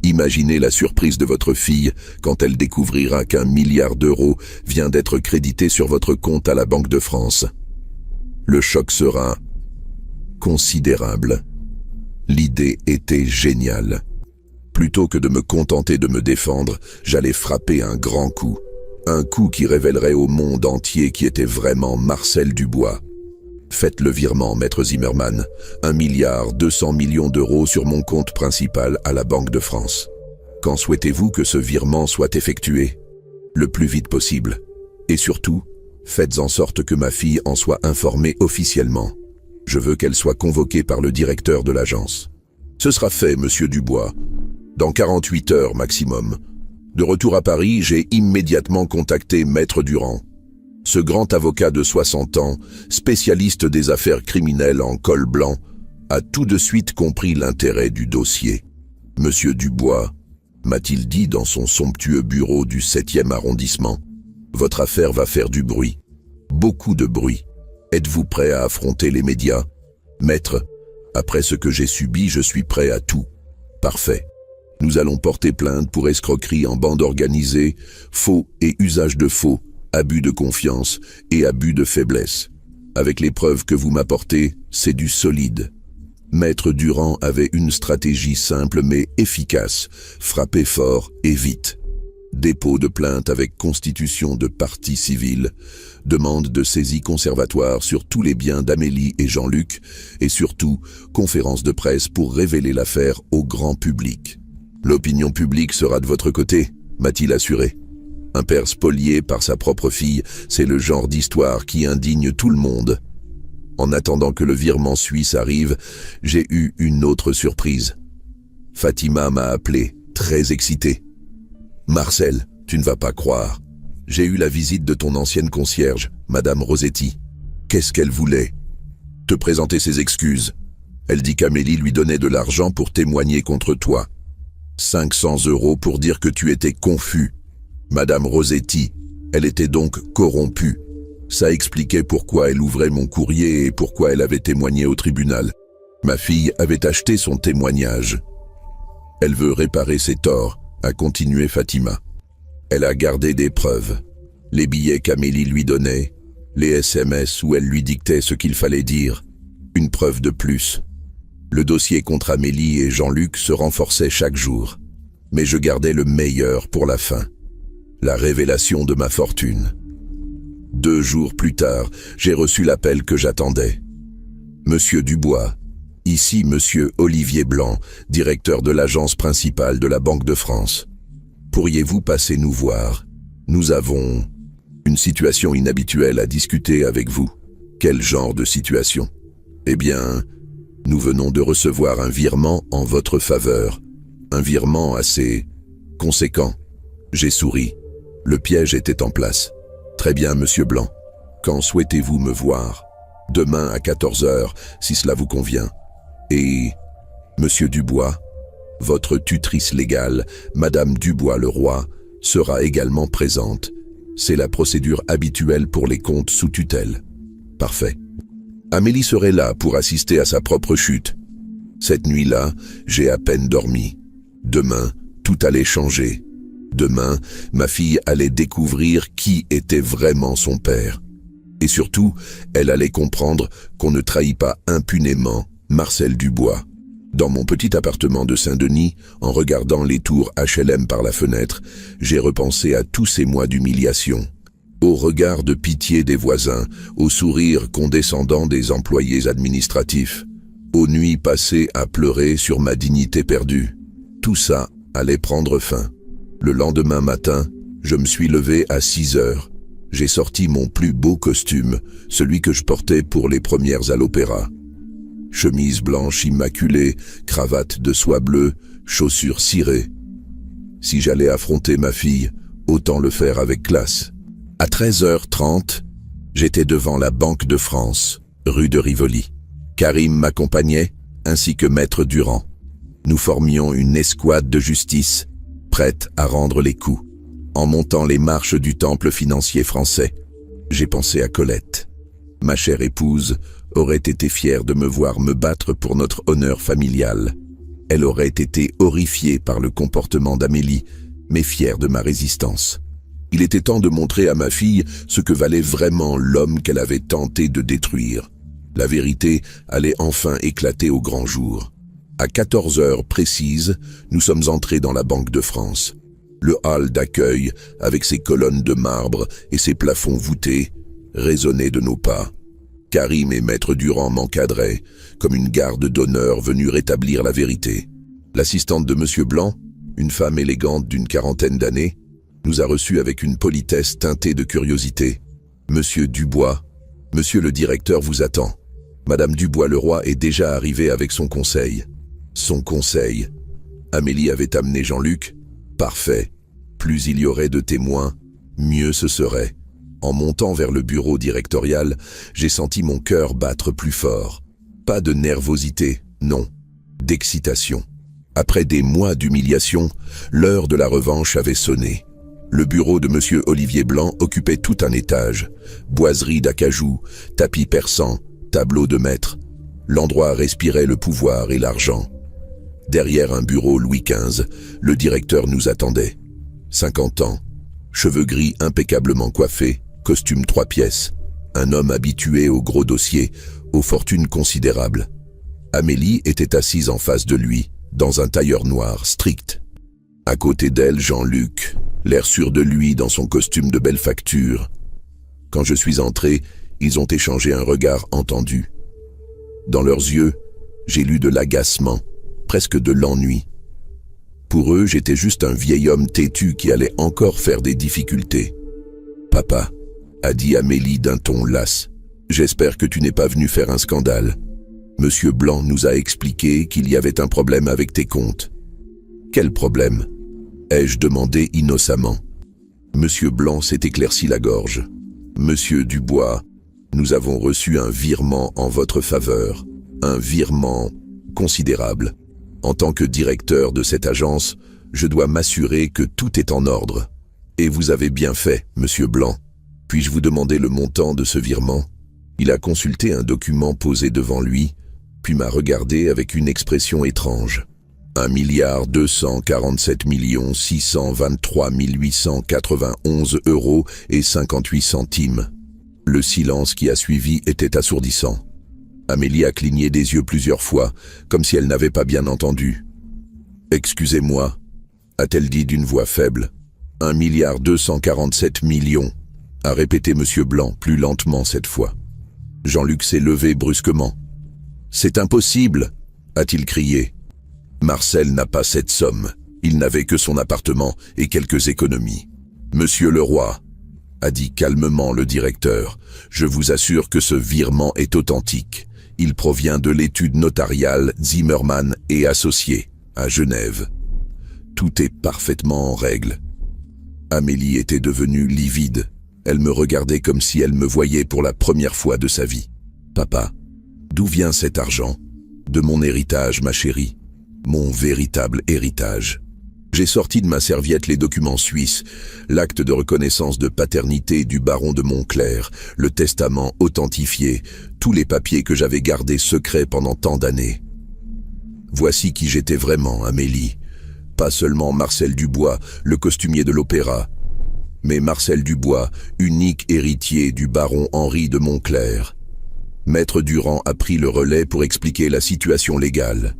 Imaginez la surprise de votre fille quand elle découvrira qu'1 milliard d'euros vient d'être crédité sur votre compte à la Banque de France. Le choc sera considérable. L'idée était géniale. Plutôt que de me contenter de me défendre, j'allais frapper un grand coup. Un coup qui révélerait au monde entier qui était vraiment Marcel Dubois. Faites le virement, Maître Zimmermann. 1,2 milliard d'euros sur mon compte principal à la Banque de France. Quand souhaitez-vous que ce virement soit effectué? Le plus vite possible. Et surtout, faites en sorte que ma fille en soit informée officiellement. Je veux qu'elle soit convoquée par le directeur de l'agence. Ce sera fait, Monsieur Dubois. Dans 48 heures maximum. De retour à Paris, j'ai immédiatement contacté Maître Durand. Ce grand avocat de 60 ans, spécialiste des affaires criminelles en col blanc, a tout de suite compris l'intérêt du dossier. Monsieur Dubois, m'a-t-il dit dans son somptueux bureau du 7e arrondissement, votre affaire va faire du bruit. Beaucoup de bruit. Êtes-vous prêt à affronter les médias? Maître, après ce que j'ai subi, je suis prêt à tout. Parfait. Nous allons porter plainte pour escroquerie en bande organisée, faux et usage de faux, abus de confiance et abus de faiblesse. Avec les preuves que vous m'apportez, c'est du solide. Maître Durand avait une stratégie simple mais efficace, frapper fort et vite. Dépôt de plainte avec constitution de partie civile, demande de saisie conservatoire sur tous les biens d'Amélie et Jean-Luc, et surtout, conférence de presse pour révéler l'affaire au grand public. L'opinion publique sera de votre côté, m'a-t-il assuré. Un père spolié par sa propre fille, c'est le genre d'histoire qui indigne tout le monde. En attendant que le virement suisse arrive, j'ai eu une autre surprise. Fatima m'a appelé, très excitée. « Marcel, tu ne vas pas croire. J'ai eu la visite de ton ancienne concierge, Madame Rosetti. Qu'est-ce qu'elle voulait? Te présenter ses excuses. Elle dit qu'Amélie lui donnait de l'argent pour témoigner contre toi. 500 € pour dire que tu étais confus. Madame Rosetti, elle était donc corrompue. Ça expliquait pourquoi elle ouvrait mon courrier et pourquoi elle avait témoigné au tribunal. Ma fille avait acheté son témoignage. Elle veut réparer ses torts, a continué Fatima. Elle a gardé des preuves. Les billets qu'Amélie lui donnait, les SMS où elle lui dictait ce qu'il fallait dire. Une preuve de plus. Le dossier contre Amélie et Jean-Luc se renforçait chaque jour. Mais je gardais le meilleur pour la fin. La révélation de ma fortune. 2 jours plus tard, j'ai reçu l'appel que j'attendais. Monsieur Dubois, ici Monsieur Olivier Blanc, directeur de l'agence principale de la Banque de France. Pourriez-vous passer nous voir? Nous avons une situation inhabituelle à discuter avec vous. Quel genre de situation? Eh bien, nous venons de recevoir un virement en votre faveur. Un virement assez conséquent. J'ai souri. Le piège était en place. Très bien, Monsieur Blanc. Quand souhaitez-vous me voir? Demain à 14 h, si cela vous convient. Et, Monsieur Dubois, votre tutrice légale, Madame Dubois-Leroy, sera également présente. C'est la procédure habituelle pour les comptes sous tutelle. Parfait. Amélie serait là pour assister à sa propre chute. Cette nuit-là, j'ai à peine dormi. Demain, tout allait changer. Demain, ma fille allait découvrir qui était vraiment son père. Et surtout, elle allait comprendre qu'on ne trahit pas impunément Marcel Dubois. Dans mon petit appartement de Saint-Denis, en regardant les tours HLM par la fenêtre, j'ai repensé à tous ces mois d'humiliation. Au regard de pitié des voisins, au sourire condescendant des employés administratifs, aux nuits passées à pleurer sur ma dignité perdue. Tout ça allait prendre fin. Le lendemain matin, je me suis levé à 6 h. J'ai sorti mon plus beau costume, celui que je portais pour les premières à l'opéra. Chemise blanche immaculée, cravate de soie bleue, chaussures cirées. Si j'allais affronter ma fille, autant le faire avec classe. À 13 h 30, j'étais devant la Banque de France, rue de Rivoli. Karim m'accompagnait, ainsi que Maître Durand. Nous formions une escouade de justice, prête à rendre les coups. En montant les marches du temple financier français, j'ai pensé à Colette. Ma chère épouse aurait été fière de me voir me battre pour notre honneur familial. Elle aurait été horrifiée par le comportement d'Amélie, mais fière de ma résistance. Il était temps de montrer à ma fille ce que valait vraiment l'homme qu'elle avait tenté de détruire. La vérité allait enfin éclater au grand jour. À 14 h précises, nous sommes entrés dans la Banque de France. Le hall d'accueil, avec ses colonnes de marbre et ses plafonds voûtés, résonnait de nos pas. Karim et Maître Durand m'encadraient, comme une garde d'honneur venue rétablir la vérité. L'assistante de Monsieur Blanc, une femme élégante d'une 40aine d'années, nous a reçus avec une politesse teintée de curiosité. « Monsieur Dubois, monsieur le directeur vous attend. Madame Dubois-Leroy est déjà arrivée avec son conseil. » Son conseil. Amélie avait amené Jean-Luc. Parfait. Plus il y aurait de témoins, mieux ce serait. En montant vers le bureau directorial, j'ai senti mon cœur battre plus fort. Pas de nervosité, non, d'excitation. Après des mois d'humiliation, l'heure de la revanche avait sonné. Le bureau de Monsieur Olivier Blanc occupait tout un étage. Boiseries d'acajou, tapis persans, tableaux de maître. L'endroit respirait le pouvoir et l'argent. Derrière un bureau Louis XV, le directeur nous attendait. 50 ans, cheveux gris impeccablement coiffés, costume 3 pièces. Un homme habitué aux gros dossiers, aux fortunes considérables. Amélie était assise en face de lui, dans un tailleur noir strict. À côté d'elle, Jean-Luc, l'air sûr de lui dans son costume de belle facture. Quand je suis entré, ils ont échangé un regard entendu. Dans leurs yeux, j'ai lu de l'agacement, presque de l'ennui. Pour eux, j'étais juste un vieil homme têtu qui allait encore faire des difficultés. « Papa », a dit Amélie d'un ton las, « j'espère que tu n'es pas venu faire un scandale. Monsieur Blanc nous a expliqué qu'il y avait un problème avec tes comptes. » « Quel problème ?» ai-je demandé innocemment. Monsieur Blanc s'est éclairci la gorge. « Monsieur Dubois, nous avons reçu un virement en votre faveur, un virement considérable. En tant que directeur de cette agence, je dois m'assurer que tout est en ordre. Et vous avez bien fait, Monsieur Blanc. Puis-je vous demander le montant de ce virement ?» Il a consulté un document posé devant lui, puis m'a regardé avec une expression étrange. 1,247 623 891 € et 58 centimes. Le silence qui a suivi était assourdissant. Amélie a cligné des yeux plusieurs fois, comme si elle n'avait pas bien entendu. « Excusez-moi », a-t-elle dit d'une voix faible. « 1,247 millions », a répété Monsieur Blanc plus lentement cette fois. Jean-Luc s'est levé brusquement. « C'est impossible », a-t-il crié. Marcel n'a pas cette somme. Il n'avait que son appartement et quelques économies. « Monsieur Leroy », a dit calmement le directeur, « je vous assure que ce virement est authentique. Il provient de l'étude notariale Zimmermann et Associés, à Genève. Tout est parfaitement en règle. » Amélie était devenue livide. Elle me regardait comme si elle me voyait pour la première fois de sa vie. « Papa, d'où vient cet argent ? » « De mon héritage, ma chérie. Mon véritable héritage. » J'ai sorti de ma serviette les documents suisses, l'acte de reconnaissance de paternité du baron de Montclair, le testament authentifié, tous les papiers que j'avais gardés secrets pendant tant d'années. Voici qui j'étais vraiment, Amélie. Pas seulement Marcel Dubois, le costumier de l'opéra, mais Marcel Dubois, unique héritier du baron Henri de Montclair. Maître Durand a pris le relais pour expliquer la situation légale.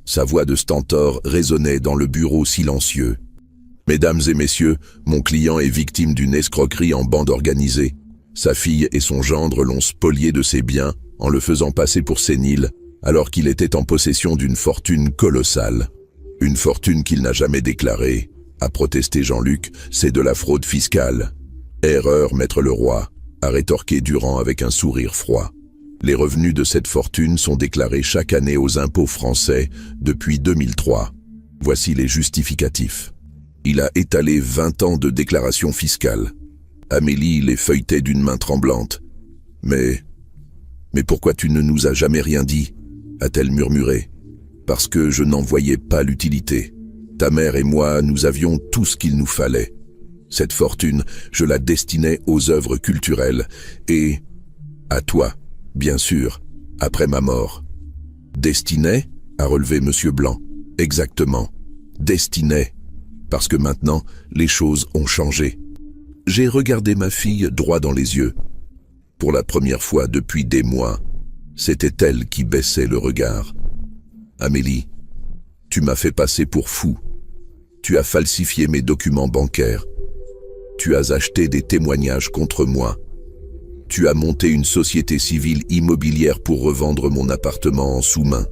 Sa voix de stentor résonnait dans le bureau silencieux. « Mesdames et messieurs, mon client est victime d'une escroquerie en bande organisée. Sa fille et son gendre l'ont spolié de ses biens en le faisant passer pour sénile, alors qu'il était en possession d'une fortune colossale. Une fortune qu'il n'a jamais déclarée, a protesté Jean-Luc, c'est de la fraude fiscale. Erreur, maître Leroy, a rétorqué Durand avec un sourire froid. Les revenus de cette fortune sont déclarés chaque année aux impôts français depuis 2003. Voici les justificatifs. Il a étalé 20 ans de déclaration fiscale. Amélie les feuilletait d'une main tremblante. « Mais pourquoi tu ne nous as jamais rien dit ?» a-t-elle murmuré. « Parce que je n'en voyais pas l'utilité. Ta mère et moi, nous avions tout ce qu'il nous fallait. Cette fortune, je la destinais aux œuvres culturelles et à toi. Bien sûr, après ma mort. »« Destinée » a relevé Monsieur Blanc. « Exactement. Destinée. Parce que maintenant, les choses ont changé. » J'ai regardé ma fille droit dans les yeux. Pour la première fois depuis des mois, c'était elle qui baissait le regard. « Amélie, tu m'as fait passer pour fou. Tu as falsifié mes documents bancaires. Tu as acheté des témoignages contre moi. Tu as monté une société civile immobilière pour revendre mon appartement en sous-main.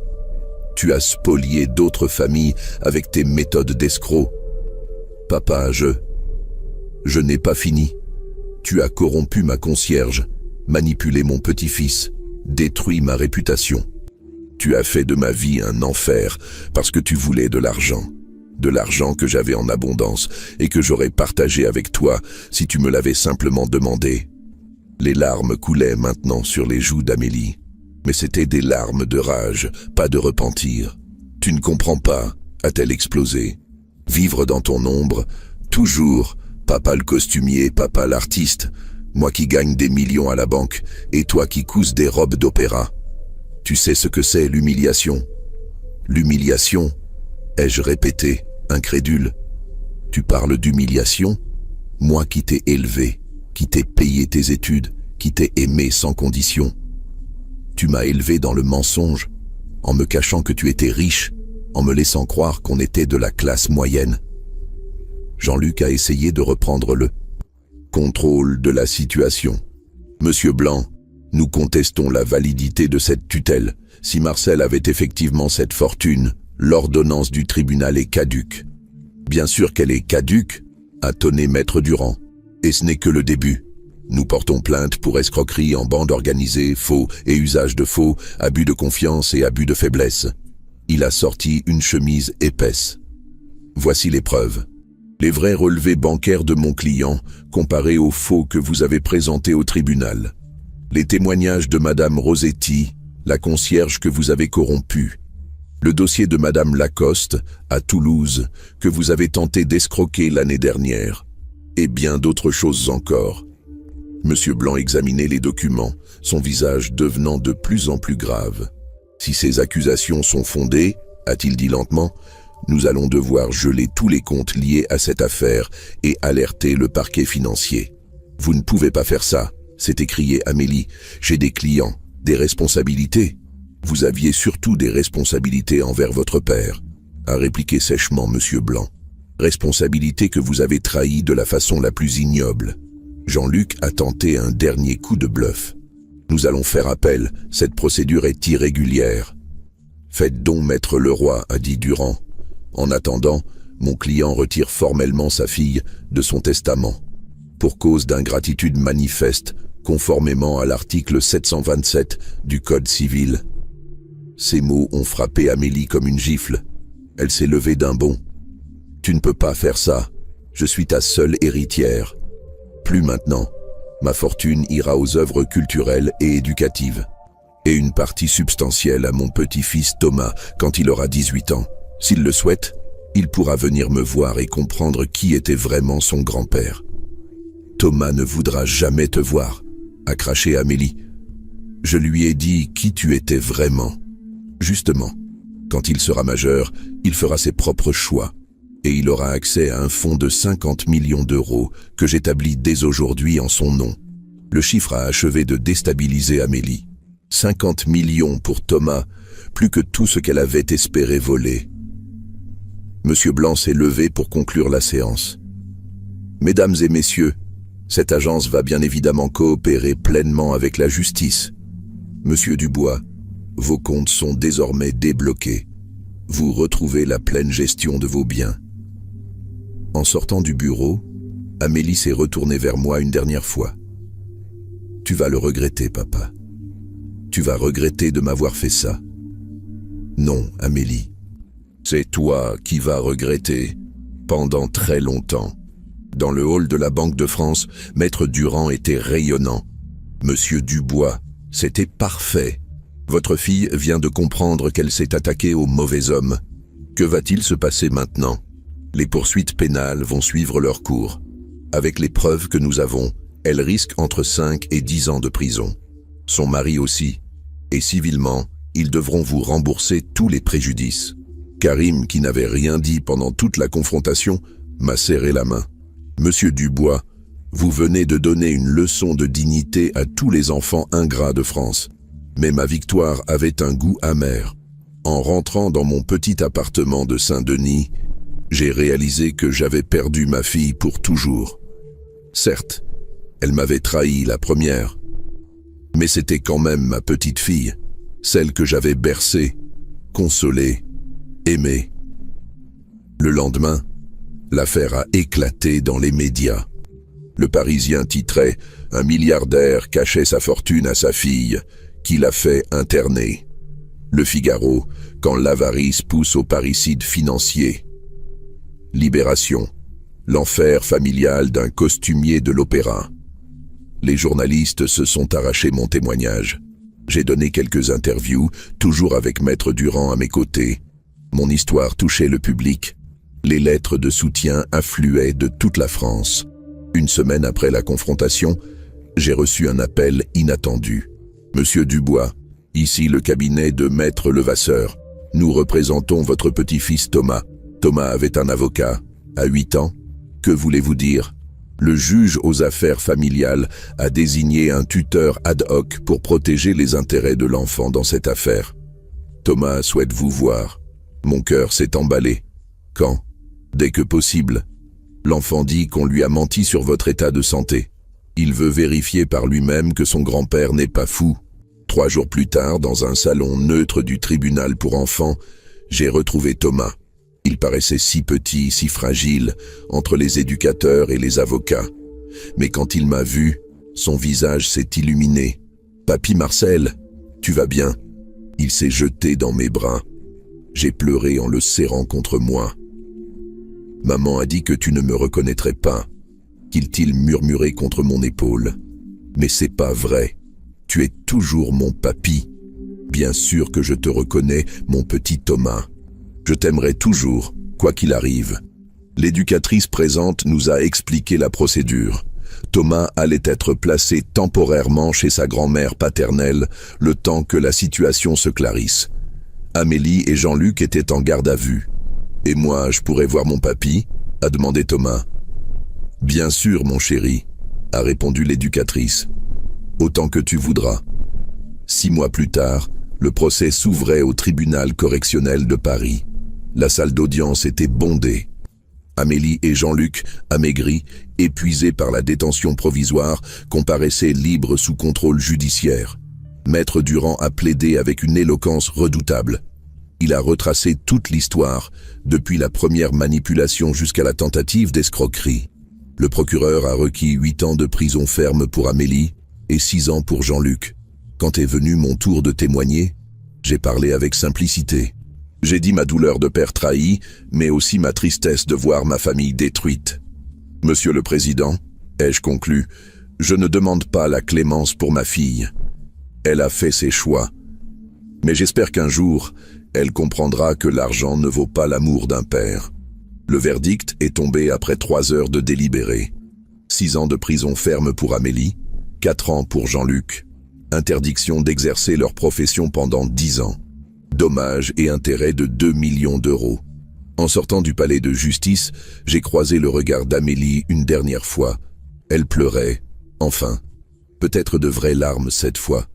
Tu as spolié d'autres familles avec tes méthodes d'escroc. Papa, je n'ai pas fini. Tu as corrompu ma concierge, manipulé mon petit-fils, détruit ma réputation. Tu as fait de ma vie un enfer parce que tu voulais de l'argent. De l'argent que j'avais en abondance et que j'aurais partagé avec toi si tu me l'avais simplement demandé. » Les larmes coulaient maintenant sur les joues d'Amélie. Mais c'étaient des larmes de rage, pas de repentir. « Tu ne comprends pas », a-t-elle explosé. « Vivre dans ton ombre, toujours, papa le costumier, papa l'artiste, moi qui gagne des millions à la banque, et toi qui couses des robes d'opéra. Tu sais ce que c'est l'humiliation ? » « L'humiliation » ai-je répété, incrédule. « Tu parles d'humiliation ? Moi qui t'ai élevé, qui t'ai payé tes études, qui t'ai aimé sans condition. Tu m'as élevé dans le mensonge, en me cachant que tu étais riche, en me laissant croire qu'on était de la classe moyenne. Jean-Luc a essayé de reprendre le contrôle de la situation. Monsieur Blanc, nous contestons la validité de cette tutelle. Si Marcel avait effectivement cette fortune, l'ordonnance du tribunal est caduque. Bien sûr qu'elle est caduque, a tonné Maître Durand. Et ce n'est que le début. Nous portons plainte pour escroquerie en bande organisée, faux et usage de faux, abus de confiance et abus de faiblesse. Il a sorti une chemise épaisse. Voici les preuves. Les vrais relevés bancaires de mon client, comparés aux faux que vous avez présentés au tribunal. Les témoignages de Madame Rosetti, la concierge que vous avez corrompue. Le dossier de Madame Lacoste, à Toulouse, que vous avez tenté d'escroquer l'année dernière. Et bien d'autres choses encore. Monsieur Blanc examinait les documents, son visage devenant de plus en plus grave. Si ces accusations sont fondées, a-t-il dit lentement, nous allons devoir geler tous les comptes liés à cette affaire et alerter le parquet financier. Vous ne pouvez pas faire ça, s'est écriée Amélie. J'ai des clients, des responsabilités. Vous aviez surtout des responsabilités envers votre père, a répliqué sèchement Monsieur Blanc. Responsabilités que vous avez trahies de la façon la plus ignoble. Jean-Luc a tenté un dernier coup de bluff. Nous allons faire appel, cette procédure est irrégulière. Faites donc Maître Leroy, a dit Durand. En attendant, mon client retire formellement sa fille de son testament, pour cause d'ingratitude manifeste, conformément à l'article 727 du Code civil. Ces mots ont frappé Amélie comme une gifle. Elle s'est levée d'un bond. Tu ne peux pas faire ça. Je suis ta seule héritière. Plus maintenant. Ma fortune ira aux œuvres culturelles et éducatives. Et une partie substantielle à mon petit-fils Thomas quand il aura 18 ans. S'il le souhaite, il pourra venir me voir et comprendre qui était vraiment son grand-père. Thomas ne voudra jamais te voir, a craché Amélie. Je lui ai dit qui tu étais vraiment. Justement, quand il sera majeur, il fera ses propres choix. Et il aura accès à un fonds de 50 millions d'euros que j'établis dès aujourd'hui en son nom. Le chiffre a achevé de déstabiliser Amélie. 50 millions pour Thomas, plus que tout ce qu'elle avait espéré voler. Monsieur Blanc s'est levé pour conclure la séance. Mesdames et messieurs, cette agence va bien évidemment coopérer pleinement avec la justice. Monsieur Dubois, vos comptes sont désormais débloqués. Vous retrouvez la pleine gestion de vos biens. En sortant du bureau, Amélie s'est retournée vers moi une dernière fois. Tu vas le regretter, papa. Tu vas regretter de m'avoir fait ça. Non, Amélie. C'est toi qui vas regretter, pendant très longtemps. Dans le hall de la Banque de France, Maître Durand était rayonnant. Monsieur Dubois, c'était parfait. Votre fille vient de comprendre qu'elle s'est attaquée au mauvais homme. Que va-t-il se passer maintenant? Les poursuites pénales vont suivre leur cours. Avec les preuves que nous avons, elle risque entre 5 et 10 ans de prison. Son mari aussi. Et civilement, ils devront vous rembourser tous les préjudices. Karim, qui n'avait rien dit pendant toute la confrontation, m'a serré la main. Monsieur Dubois, vous venez de donner une leçon de dignité à tous les enfants ingrats de France. Mais ma victoire avait un goût amer. En rentrant dans mon petit appartement de Saint-Denis, j'ai réalisé que j'avais perdu ma fille pour toujours. Certes, elle m'avait trahi la première, mais c'était quand même ma petite fille, celle que j'avais bercée, consolée, aimée. Le lendemain, l'affaire a éclaté dans les médias. Le Parisien titrait « Un milliardaire cachait sa fortune à sa fille, qui l'a fait interner ». Le Figaro, « Quand l'avarice pousse au parricide financier ». Libération, l'enfer familial d'un costumier de l'opéra. Les journalistes se sont arrachés mon témoignage. J'ai donné quelques interviews, toujours avec Maître Durand à mes côtés. Mon histoire touchait le public. Les lettres de soutien affluaient de toute la France. Une semaine après la confrontation, j'ai reçu un appel inattendu. Monsieur Dubois, ici le cabinet de Maître Levasseur. Nous représentons votre petit-fils Thomas. Thomas avait un avocat, à 8 ans. Que voulez-vous dire? Le juge aux affaires familiales a désigné un tuteur ad hoc pour protéger les intérêts de l'enfant dans cette affaire. Thomas souhaite vous voir. Mon cœur s'est emballé. Quand? Dès que possible. L'enfant dit qu'on lui a menti sur votre état de santé. Il veut vérifier par lui-même que son grand-père n'est pas fou. 3 jours plus tard, dans un salon neutre du tribunal pour enfants, j'ai retrouvé Thomas. Il paraissait si petit, si fragile, entre les éducateurs et les avocats. Mais quand il m'a vu, son visage s'est illuminé. « Papy Marcel, tu vas bien ?» Il s'est jeté dans mes bras. J'ai pleuré en le serrant contre moi. « Maman a dit que tu ne me reconnaîtrais pas. » qu'il murmuré contre mon épaule. « Mais c'est pas vrai. Tu es toujours mon papy. Bien sûr que je te reconnais, mon petit Thomas. Je t'aimerai toujours, quoi qu'il arrive. » L'éducatrice présente nous a expliqué la procédure. Thomas allait être placé temporairement chez sa grand-mère paternelle, le temps que la situation se clarisse. Amélie et Jean-Luc étaient en garde à vue. « Et moi, je pourrais voir mon papy ?» a demandé Thomas. « Bien sûr, mon chéri, » a répondu l'éducatrice. « Autant que tu voudras. » 6 mois plus tard, le procès s'ouvrait au tribunal correctionnel de Paris. La salle d'audience était bondée. Amélie et Jean-Luc, amaigris, épuisés par la détention provisoire, comparaissaient libres sous contrôle judiciaire. Maître Durand a plaidé avec une éloquence redoutable. Il a retracé toute l'histoire, depuis la première manipulation jusqu'à la tentative d'escroquerie. Le procureur a requis 8 ans de prison ferme pour Amélie et 6 ans pour Jean-Luc. Quand est venu mon tour de témoigner, j'ai parlé avec simplicité. J'ai dit ma douleur de père trahi, mais aussi ma tristesse de voir ma famille détruite. « Monsieur le Président, ai-je conclu, je ne demande pas la clémence pour ma fille. Elle a fait ses choix. Mais j'espère qu'un jour, elle comprendra que l'argent ne vaut pas l'amour d'un père. » Le verdict est tombé après 3 heures de délibéré. 6 ans de prison ferme pour Amélie, 4 ans pour Jean-Luc. Interdiction d'exercer leur profession pendant 10 ans. Dommages et intérêts de 2 millions d'euros. En sortant du palais de justice, j'ai croisé le regard d'Amélie une dernière fois. Elle pleurait, enfin. Peut-être de vraies larmes cette fois.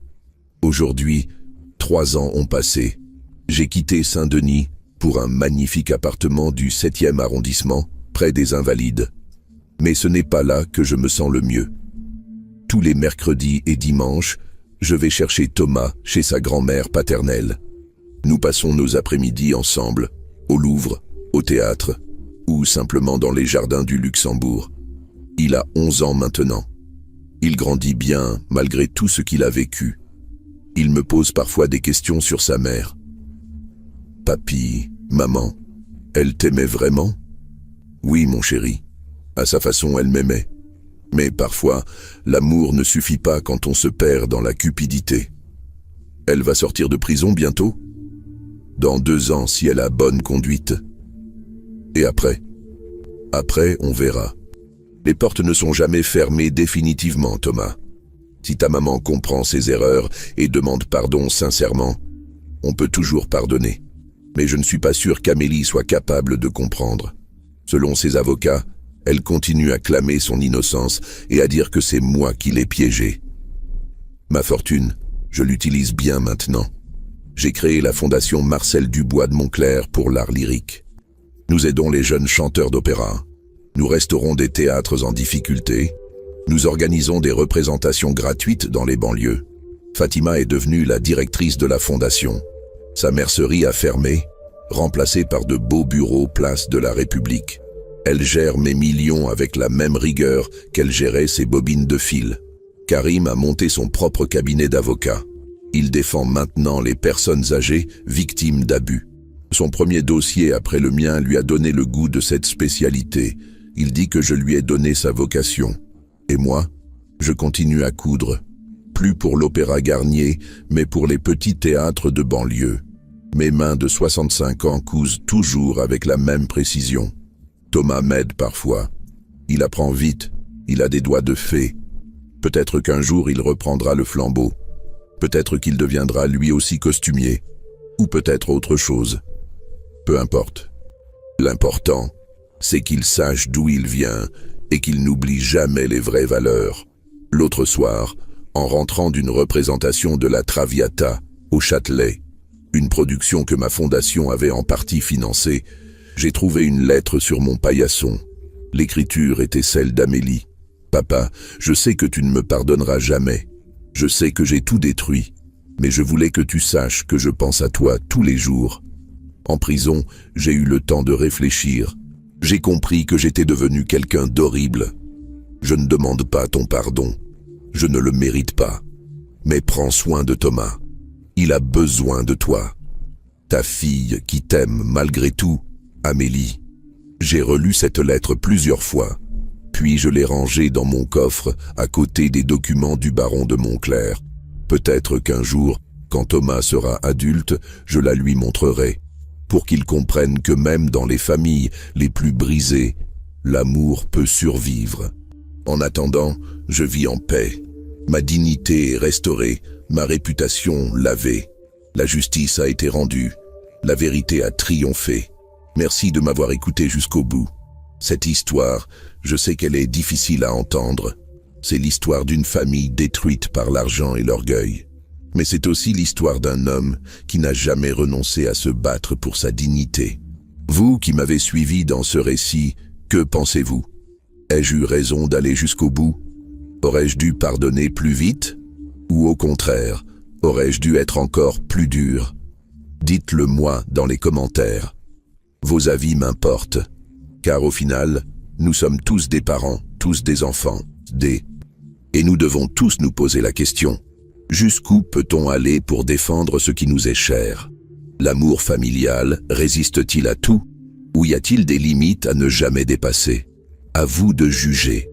Aujourd'hui, 3 ans ont passé. J'ai quitté Saint-Denis pour un magnifique appartement du 7e arrondissement, près des Invalides. Mais ce n'est pas là que je me sens le mieux. Tous les mercredis et dimanches, je vais chercher Thomas chez sa grand-mère paternelle. Nous passons nos après-midi ensemble, au Louvre, au théâtre, ou simplement dans les jardins du Luxembourg. Il a 11 ans maintenant. Il grandit bien, malgré tout ce qu'il a vécu. Il me pose parfois des questions sur sa mère. « Papy, maman, elle t'aimait vraiment ?»« Oui, mon chéri. À sa façon, elle m'aimait. Mais parfois, l'amour ne suffit pas quand on se perd dans la cupidité. Elle va sortir de prison bientôt ? Dans 2 ans si elle a bonne conduite. Et après ? Après, on verra. Les portes ne sont jamais fermées définitivement, Thomas. Si ta maman comprend ses erreurs et demande pardon sincèrement, on peut toujours pardonner. Mais je ne suis pas sûr qu'Amélie soit capable de comprendre. Selon ses avocats, elle continue à clamer son innocence et à dire que c'est moi qui l'ai piégée. Ma fortune, je l'utilise bien maintenant. J'ai créé la fondation Marcel Dubois de Montclair pour l'art lyrique. Nous aidons les jeunes chanteurs d'opéra. Nous restaurons des théâtres en difficulté. Nous organisons des représentations gratuites dans les banlieues. Fatima est devenue la directrice de la fondation. Sa mercerie a fermé, remplacée par de beaux bureaux place de la République. Elle gère mes millions avec la même rigueur qu'elle gérait ses bobines de fil. Karim a monté son propre cabinet d'avocats. Il défend maintenant les personnes âgées victimes d'abus. Son premier dossier après le mien lui a donné le goût de cette spécialité. Il dit que je lui ai donné sa vocation. Et moi, je continue à coudre. Plus pour l'Opéra Garnier, mais pour les petits théâtres de banlieue. Mes mains de 65 ans cousent toujours avec la même précision. Thomas m'aide parfois. Il apprend vite, il a des doigts de fée. Peut-être qu'un jour il reprendra le flambeau. Peut-être qu'il deviendra lui aussi costumier. Ou peut-être autre chose. Peu importe. L'important, c'est qu'il sache d'où il vient et qu'il n'oublie jamais les vraies valeurs. L'autre soir, en rentrant d'une représentation de la Traviata au Châtelet, une production que ma fondation avait en partie financée, j'ai trouvé une lettre sur mon paillasson. L'écriture était celle d'Amélie. Papa, je sais que tu ne me pardonneras jamais. Je sais que j'ai tout détruit, mais je voulais que tu saches que je pense à toi tous les jours. En prison, j'ai eu le temps de réfléchir. J'ai compris que j'étais devenu quelqu'un d'horrible. Je ne demande pas ton pardon. Je ne le mérite pas. Mais prends soin de Thomas. Il a besoin de toi. Ta fille qui t'aime malgré tout, Amélie. J'ai relu cette lettre plusieurs fois, puis je l'ai rangée dans mon coffre à côté des documents du baron de Montclair. Peut-être qu'un jour, quand Thomas sera adulte, je la lui montrerai, pour qu'il comprenne que même dans les familles les plus brisées, l'amour peut survivre. En attendant, je vis en paix. Ma dignité est restaurée, ma réputation lavée. La justice a été rendue, la vérité a triomphé. Merci de m'avoir écouté jusqu'au bout. Cette histoire, je sais qu'elle est difficile à entendre. C'est l'histoire d'une famille détruite par l'argent et l'orgueil. Mais c'est aussi l'histoire d'un homme qui n'a jamais renoncé à se battre pour sa dignité. Vous qui m'avez suivi dans ce récit, que pensez-vous? Ai-je eu raison d'aller jusqu'au bout? Aurais-je dû pardonner plus vite? Ou au contraire, aurais-je dû être encore plus dur? Dites-le moi dans les commentaires. Vos avis m'importent, car au final, nous sommes tous des parents, tous des enfants, et nous devons tous nous poser la question, jusqu'où peut-on aller pour défendre ce qui nous est cher? L'amour familial résiste-t-il à tout? Ou y a-t-il des limites à ne jamais dépasser? À vous de juger.